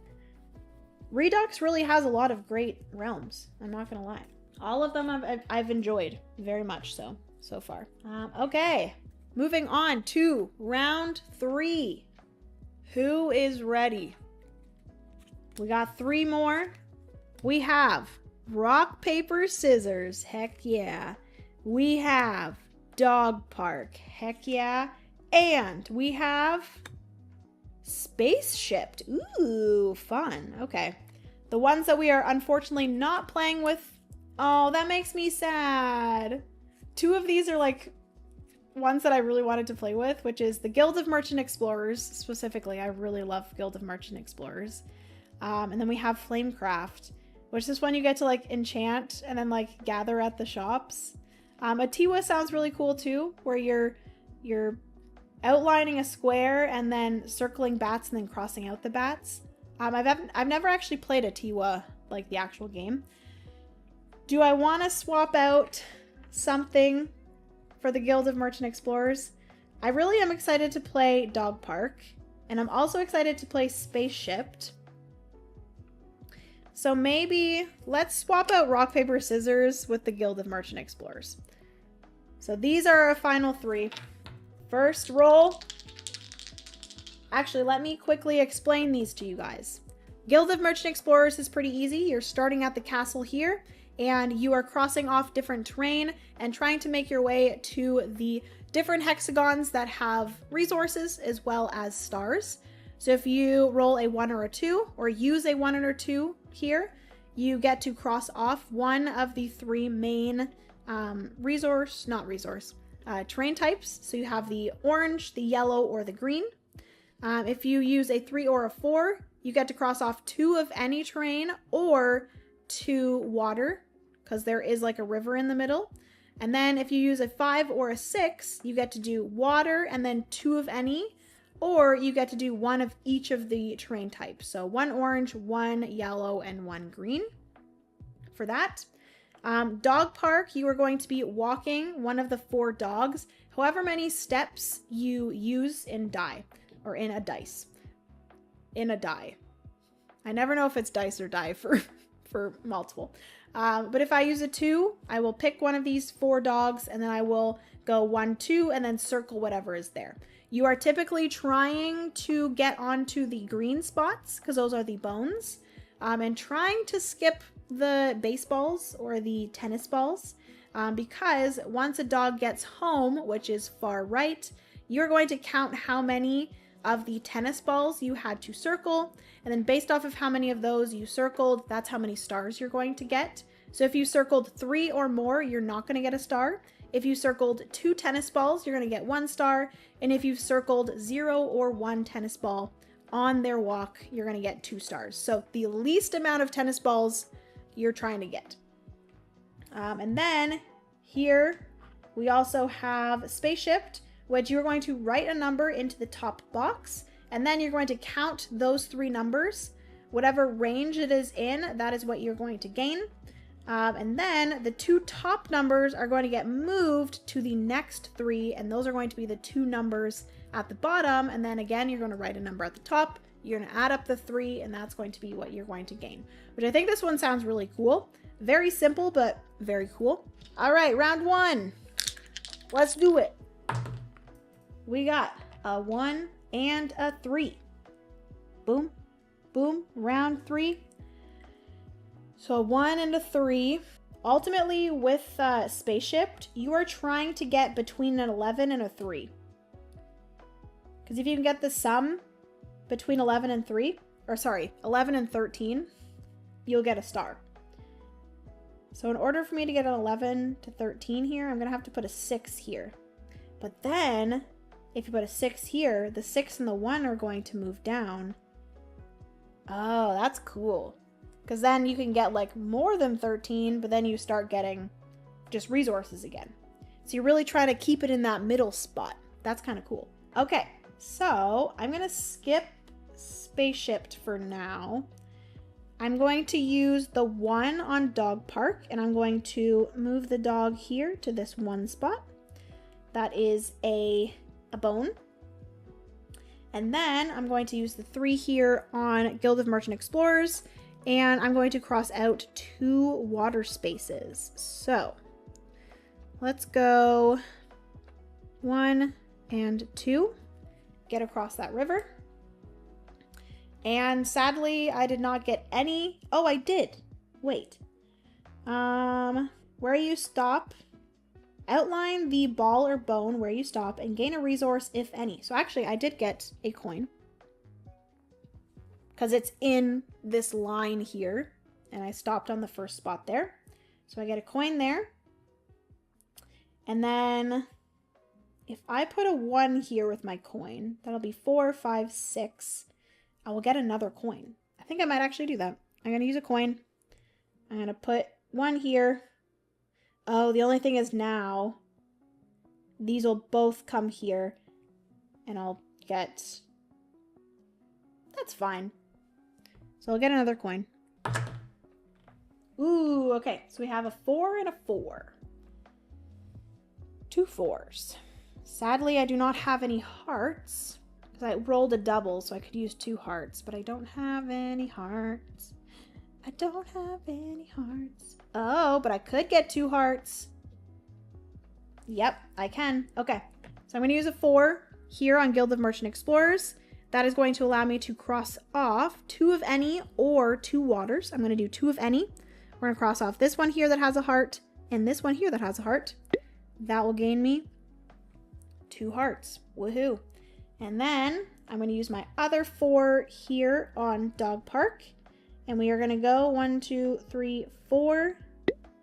Redux really has a lot of great realms. I'm not gonna lie. All of them I've enjoyed very much so far. Okay, moving on to round 3. Who is ready? We got 3 more. We have rock, paper, scissors. Heck yeah. We have dog park. Heck yeah. And we have spaceship. Ooh, fun. Okay. The ones that we are unfortunately not playing with. Oh, that makes me sad. 2 of these are like ones that I really wanted to play with, which is the Guild of Merchant Explorers. Specifically, I really love Guild of Merchant Explorers. And then we have Flamecraft, which is one you get to like enchant and then like gather at the shops. Atiwa sounds really cool too, where you're outlining a square and then circling bats and then crossing out the bats. I've never actually played Atiwa, like the actual game. Do I want to swap out something for the Guild of Merchant Explorers? I really am excited to play Dog Park, and I'm also excited to play Spaceship. So maybe let's swap out rock, paper, scissors with the Guild of Merchant Explorers. So these are our final 3. First roll. Actually, let me quickly explain these to you guys. Guild of Merchant Explorers is pretty easy. You're starting at the castle here, and you are crossing off different terrain and trying to make your way to the different hexagons that have resources as well as stars. So if you roll a 1 or a 2, or use a 1 or a 2 here, you get to cross off one of the 3 main terrain types. So you have the orange, the yellow, or the green. If you use a 3 or a 4, you get to cross off 2 of any terrain or 2 water, because there is like a river in the middle. And then if you use a 5 or a 6, you get to do water and then 2 of any, or you get to do 1 of each of the terrain types. So 1 orange, 1 yellow, and 1 green for that. Dog park, you are going to be walking one of the 4 dogs, however many steps you use in die, or in a dice. In a die. I never know if it's dice or die for multiple. But if I use a 2, I will pick one of these 4 dogs, and then I will go 1, 2, and then circle whatever is there. You are typically trying to get onto the green spots, because those are the bones, and trying to skip the baseballs or the tennis balls, because once a dog gets home, which is far right, you're going to count how many of the tennis balls you had to circle, and then based off of how many of those you circled, that's how many stars you're going to get. So if you circled 3 or more, you're not going to get a star. If you circled 2 tennis balls, you're going to get 1 star, and if you've circled 0 or 1 tennis ball on their walk, you're going to get 2 stars. So the least amount of tennis balls you're trying to get. And then here we also have spaceship, which you're going to write a number into the top box, and then you're going to count those 3 numbers. Whatever range it is in, that is what you're going to gain. And then the 2 top numbers are going to get moved to the next 3, and those are going to be the 2 numbers at the bottom. And then again, you're going to write a number at the top. You're going to add up the 3, and that's going to be what you're going to gain, which I think this one sounds really cool. Very simple, but very cool. All right, round 1. Let's do it. We got a 1 and a 3. Boom, boom, round 3. So a 1 and a 3. Ultimately, with spaceship, you are trying to get between an 11 and a 3. Because if you can get the sum between 11 and 3, or sorry, 11 and 13, you'll get a star. So in order for me to get an 11 to 13 here, I'm going to have to put a 6 here. But then, if you put a 6 here, the 6 and the 1 are going to move down. Oh, that's cool. Because then you can get like more than 13, but then you start getting just resources again. So you're really trying to keep it in that middle spot. That's kind of cool. Okay, so I'm going to skip spaceship for now. I'm going to use the 1 on dog park, and I'm going to move the dog here to this 1 spot. That is a bone. And then I'm going to use the 3 here on Guild of Merchant Explorers, and I'm going to cross out 2 water spaces. So let's go 1 and 2, get across that river. And sadly, I did not get any. Oh, I did. Wait. Where you stop, outline the ball or bone where you stop and gain a resource if any. So actually, I did get a coin because it's in this line here, and I stopped on the first spot there. So I get a coin there. And then if I put a 1 here with my coin, that'll be 4, 5, 6. I will get another coin. I think I might actually do that. I'm going to use a coin. I'm going to put 1 here. Oh, the only thing is now these will both come here and I'll get... That's fine. So I'll get another coin. Ooh, okay. So we have a 4 and a 4. 2 4s. Sadly, I do not have any hearts. I rolled a double, so I could use 2 hearts, but I don't have any hearts. I don't have any hearts. Oh, but I could get 2 hearts. Yep, I can. Okay, so I'm going to use a 4 here on Guild of Merchant Explorers. That is going to allow me to cross off 2 of any or 2 waters. I'm going to do 2 of any. We're going to cross off this one here that has a heart and this one here that has a heart. That will gain me 2 hearts. Woohoo. And then I'm going to use my other 4 here on Dog Park. And we are going to go 1, 2, 3, 4.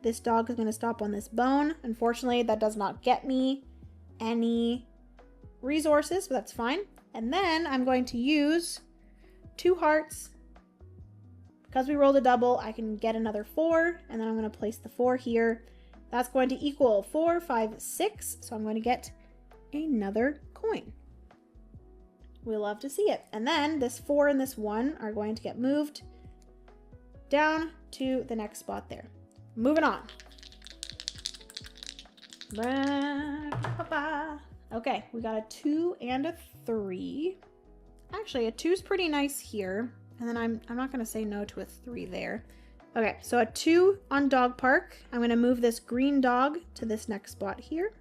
This dog is going to stop on this bone. Unfortunately, that does not get me any resources, but that's fine. And then I'm going to use 2 hearts. Because we rolled a double, I can get another 4. And then I'm going to place the 4 here. That's going to equal 4, 5, 6. So I'm going to get another coin. We love to see it. And then this 4 and this 1 are going to get moved down to the next spot there. Moving on. Okay, we got a 2 and a 3. Actually, a 2 is pretty nice here. And then I'm not going to say no to a 3 there. Okay, so a 2 on Dog Park. I'm going to move this green dog to this next spot here.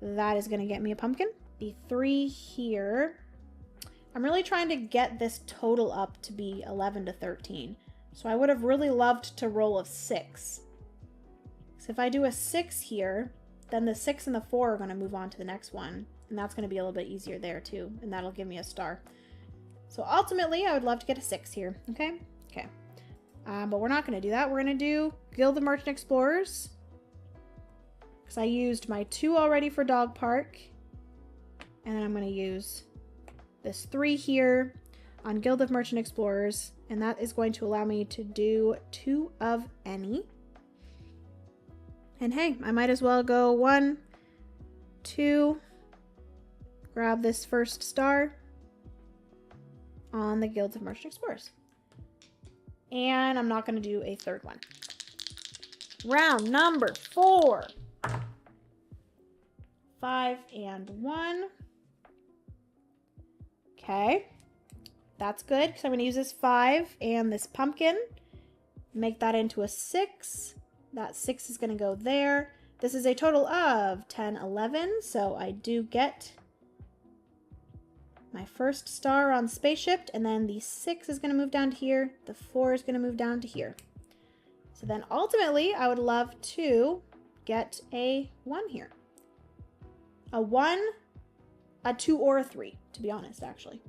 That is going to get me a pumpkin. The 3 here. I'm really trying to get this total up to be 11 to 13. So I would have really loved to roll a 6. So if I do a 6 here, then the 6 and the 4 are going to move on to the next one. And that's going to be a little bit easier there too. And that'll give me a star. So ultimately, I would love to get a 6 here. Okay? Okay. But we're not going to do that. We're going to do Guild of Merchant Explorers. Because I used my 2 already for Dog Park. And then I'm going to use this 3 here. on Guild of Merchant Explorers, and that is going to allow me to do 2 of any. And hey, I might as well go 1, 2, grab this first star on the Guild of Merchant Explorers. And I'm not going to do a third one. Round number 4. 5 and 1. Okay. That's good because I'm going to use this 5 and this pumpkin. Make that into a 6. That 6 is going to go there. This is a total of 10, 11. So I do get my first star on Spaceship. And then the 6 is going to move down to here. The 4 is going to move down to here. So then ultimately, I would love to get a 1 here. A 1, a 2, or a 3, to be honest, actually.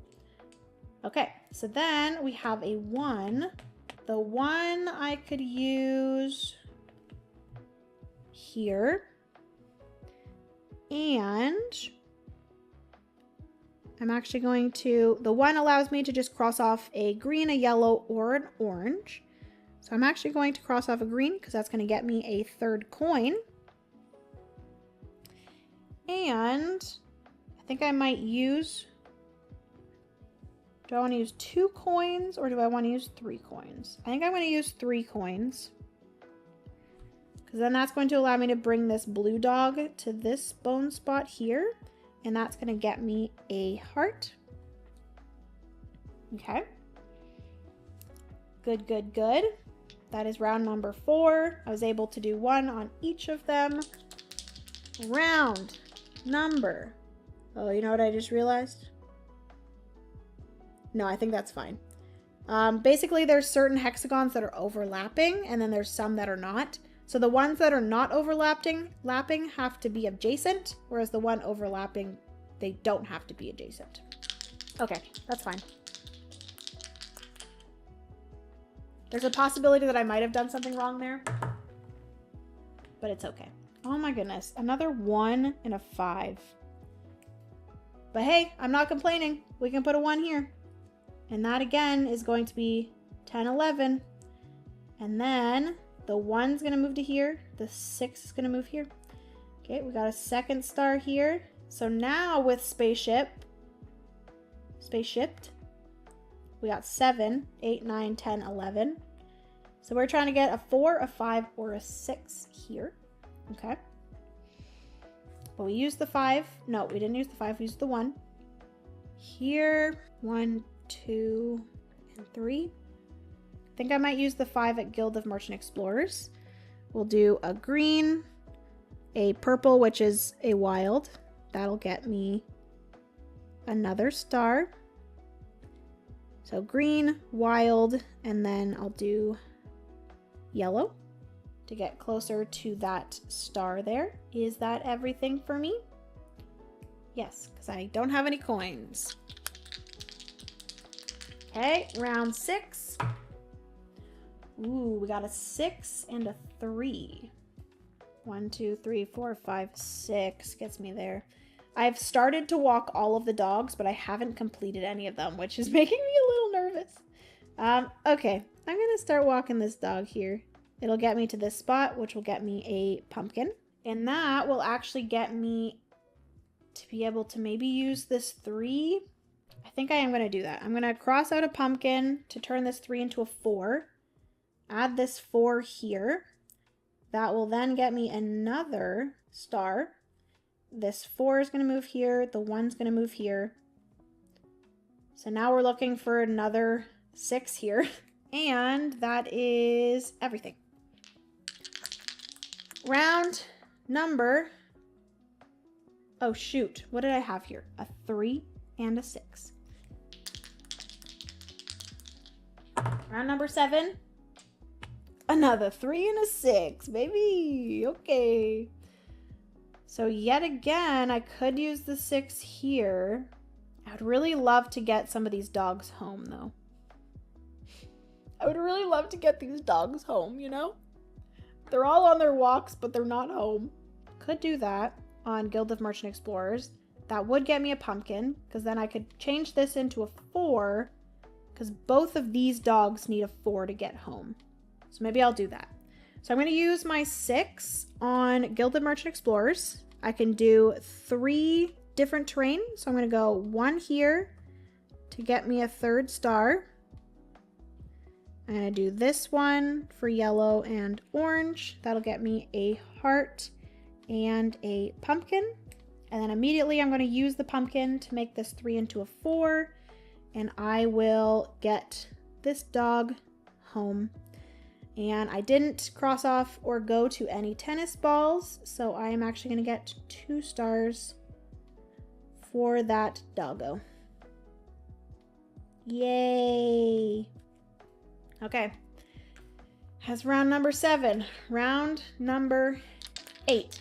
Okay, so then we have a 1. The 1 I could use here. And I'm actually going to, the 1 allows me to just cross off a green, a yellow, or an orange. So I'm actually going to cross off a green because that's going to get me a 3rd coin. And I think I might use, do I want to use 2 coins or do I want to use 3 coins? I think I'm going to use 3 coins. Because then that's going to allow me to bring this blue dog to this bone spot here. And that's going to get me a heart. Okay. Good, good, good. That is round number 4. I was able to do 1 on each of them. Round number. Oh, you know what I just realized? No, I think that's fine. Basically, there's certain hexagons that are overlapping, and then there's some that are not. So the ones that are not overlapping have to be adjacent, whereas the one overlapping, they don't have to be adjacent. Okay, that's fine. There's a possibility that I might have done something wrong there, but it's okay. Oh my goodness, another 1 and a 5. But hey, I'm not complaining. We can put a 1 here. And that again is going to be 10, 11. And then the 1's going to move to here. The 6 is going to move here. Okay, we got a 2nd star here. So now with Spaceship, we got 7, 8, 9, 10, 11. So we're trying to get a 4, a 5, or a 6 here. Okay. But we used the 5. No, we didn't use the 5. We used the 1. Here, 1, 2, and 3. I think I might use the 5 at Guild of Merchant Explorers. We'll do a green, a purple, which is a wild. That'll get me another star. So green, wild, and then I'll do yellow to get closer to that star there. Is that everything for me? Yes, because I don't have any coins. Okay, round 6. Ooh, we got a 6 and a 3. 1, 2, 3, 4, 5, 6 gets me there. I've started to walk all of the dogs, but I haven't completed any of them, which is making me a little nervous. Okay, I'm going to start walking this dog here. It'll get me to this spot, which will get me a pumpkin. And that will actually get me to be able to maybe use this 3. I think I am going to do that. I'm going to cross out a pumpkin to turn this 3 into a 4. Add this 4 here. That will then get me another star. This 4 is going to move here. The 1's going to move here. So now we're looking for another 6 here. And that is everything. Round number... Oh, shoot. What did I have here? A 3 and a 6. Round number 7. Another 3 and a 6, baby. Okay. So yet again, I could use the 6 here. I'd really love to get some of these dogs home, though. I would really love to get these dogs home, you know? They're all on their walks, but they're not home. Could do that on Guild of Merchant Explorers. That would get me a pumpkin, because then I could change this into a 4 because both of these dogs need a 4 to get home. So maybe I'll do that. So I'm going to use my 6 on Gilded Merchant Explorers. I can do 3 different terrain. So I'm going to go 1 here to get me a 3rd star. I'm going to do this one for yellow and orange. That'll get me a heart and a pumpkin. And then immediately I'm going to use the pumpkin to make this 3 into a 4. And I will get this dog home. And I didn't cross off or go to any tennis balls, so I am actually going to get 2 stars for that doggo. Yay! Okay. That's round number 7. Round number 8.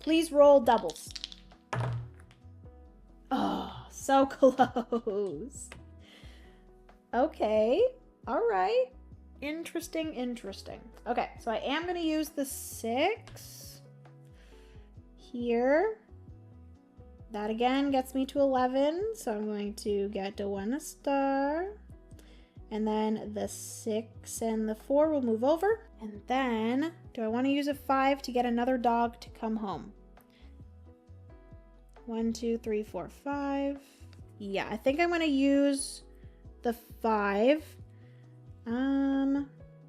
Please roll doubles. Oh, so close. Okay. All right. Interesting. Okay, so I am going to use the 6 here. That again gets me to 11, so I'm going to get to 1 star. And then the 6 and the 4 will move over. And then, do I want to use a 5 to get another dog to come home? 1, 2, 3, 4, 5. Yeah, I think I'm going to use the 5.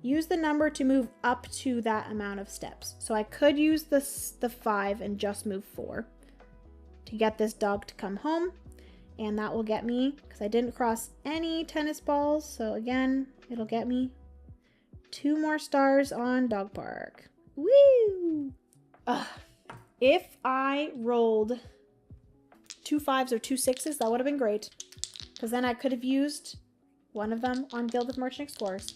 Use the number to move up to that amount of steps. So I could use the 5 and just move 4 to get this dog to come home. And that will get me, because I didn't cross any tennis balls. So again, it'll get me 2 more stars on Dog Park. Woo! If I rolled 2 5s or 2 6s, that would have been great. Because then I could have used one of them on Gilded Merchant Explorers.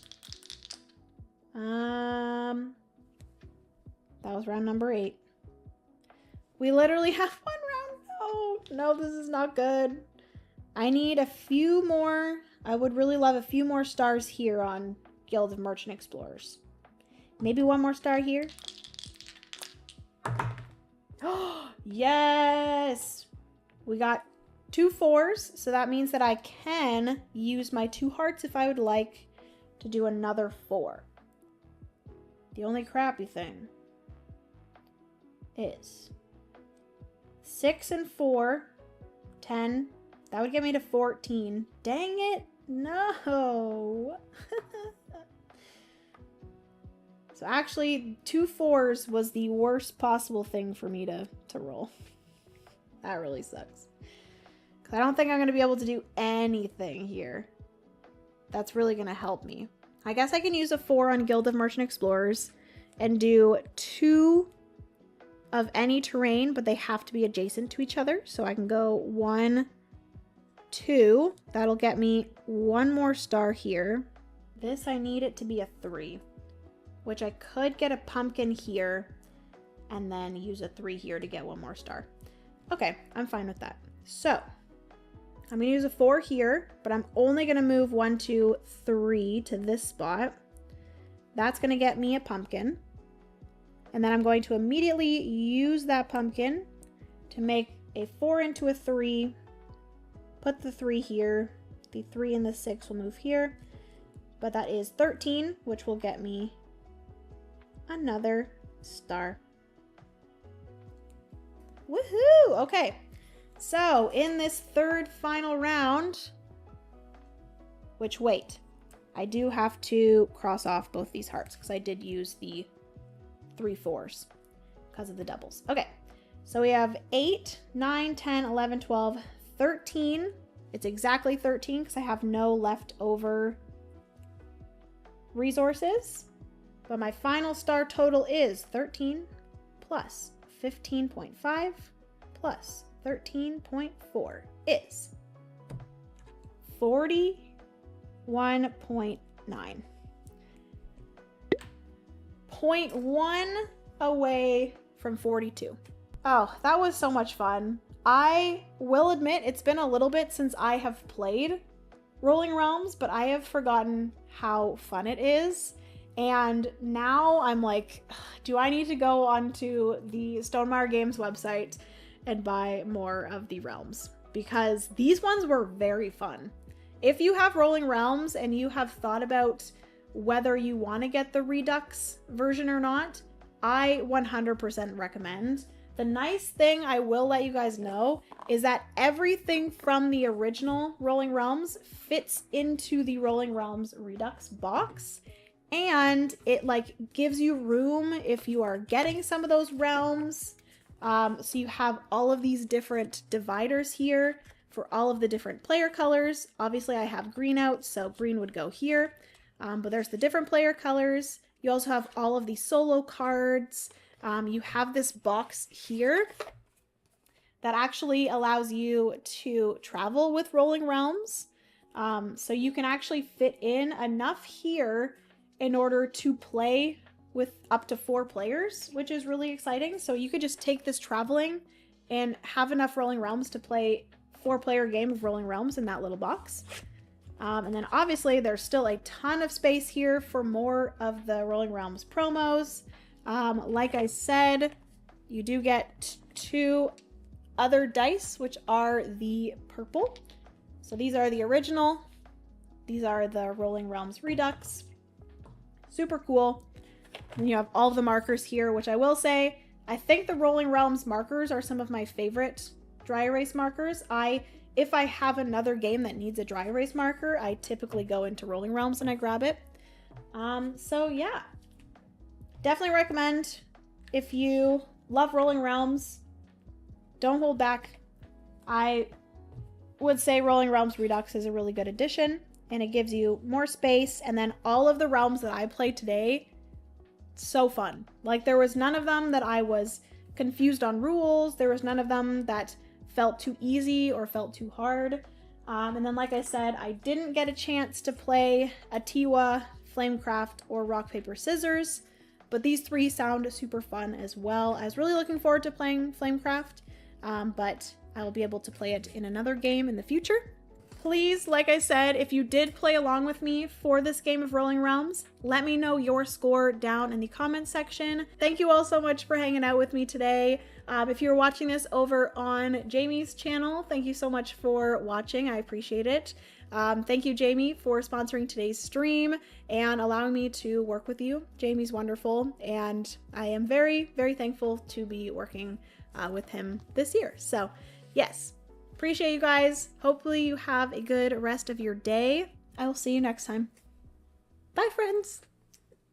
That was round number 8. We literally have 1 round. Oh, no, this is not good. I need a few more. I would really love a few more stars here on Gilded Merchant Explorers. Maybe 1 more star here. Oh, yes! We got 2 4s, so that means that I can use my 2 hearts if I would like to do another 4. The only crappy thing is 6 and 4, 10. That would get me to 14. Dang it. No. So actually, 2 4s was the worst possible thing for me to roll. That really sucks. I don't think I'm going to be able to do anything here that's really going to help me. I guess I can use a 4 on Gilded Merchant Explorers and do 2 of any terrain, but they have to be adjacent to each other. So I can go 1, 2. That'll get me 1 more star here. This, I need it to be a 3, which I could get a pumpkin here and then use a 3 here to get 1 more star. Okay, I'm fine with that. So I'm going to use a 4 here, but I'm only going to move 1, 2, 3 to this spot. That's going to get me a pumpkin. And then I'm going to immediately use that pumpkin to make a 4 into a 3. Put the 3 here. The 3 and the 6 will move here. But that is 13, which will get me another star. Woohoo! Okay. So, in this 3rd final round, which, wait, I do have to cross off both these hearts because I did use the 3 4s because of the doubles. Okay, so we have 8, 9, 10, 11, 12, 13. It's exactly 13 because I have no leftover resources. But my final star total is 13 plus 15.5 plus 13.4 is 41.9. 0.1 away from 42. Oh, that was so much fun. I will admit it's been a little bit since I have played Rolling Realms, but I have forgotten how fun it is. And now I'm like, do I need to go onto the Stonemaier Games website and buy more of the realms? Because these ones were very fun. If you have Rolling Realms and you have thought about whether you want to get the Redux version or not, I 100% recommend. The nice thing I will let you guys know is that everything from the original Rolling Realms fits into the Rolling Realms Redux box, and it like gives you room if you are getting some of those realms. So you have all of these different dividers here for all of the different player colors. Obviously I have green out, so green would go here, but there's the different player colors. You also have all of the solo cards. You have this box here that actually allows you to travel with Rolling Realms. So you can actually fit in enough here in order to play with up to 4 players, which is really exciting. So you could just take this traveling and have enough Rolling Realms to play 4-player game of Rolling Realms in that little box. And then obviously there's still a ton of space here for more of the Rolling Realms promos. Like I said, you do get 2 other dice, which are the purple. So these are the original. These are the Rolling Realms Redux. Super cool. And you have all of the markers here, which I will say, I think the Rolling Realms markers are some of my favorite dry erase markers. If I have another game that needs a dry erase marker, I typically go into Rolling Realms and I grab it. So yeah, definitely recommend. If you love Rolling Realms, don't hold back. I would say Rolling Realms Redux is a really good addition, and it gives you more space. And then all of the realms that I played today, so fun. Like, there was none of them that I was confused on rules. There was none of them that felt too easy or felt too hard. And then, like I said, I didn't get a chance to play Atiwa, Flamecraft, or Rock, Paper, Scissors, but these 3 sound super fun as well. I was really looking forward to playing Flamecraft, but I will be able to play it in another game in the future. Please, like I said, if you did play along with me for this game of Rolling Realms, let me know your score down in the comments section. Thank you all so much for hanging out with me today. If you're watching this over on Jamie's channel, thank you so much for watching. I appreciate it. Thank you, Jamie, for sponsoring today's stream and allowing me to work with you. Jamie's wonderful, and I am very, very thankful to be working with him this year. So, yes. Appreciate you guys. Hopefully you have a good rest of your day. I will see you next time. Bye, friends.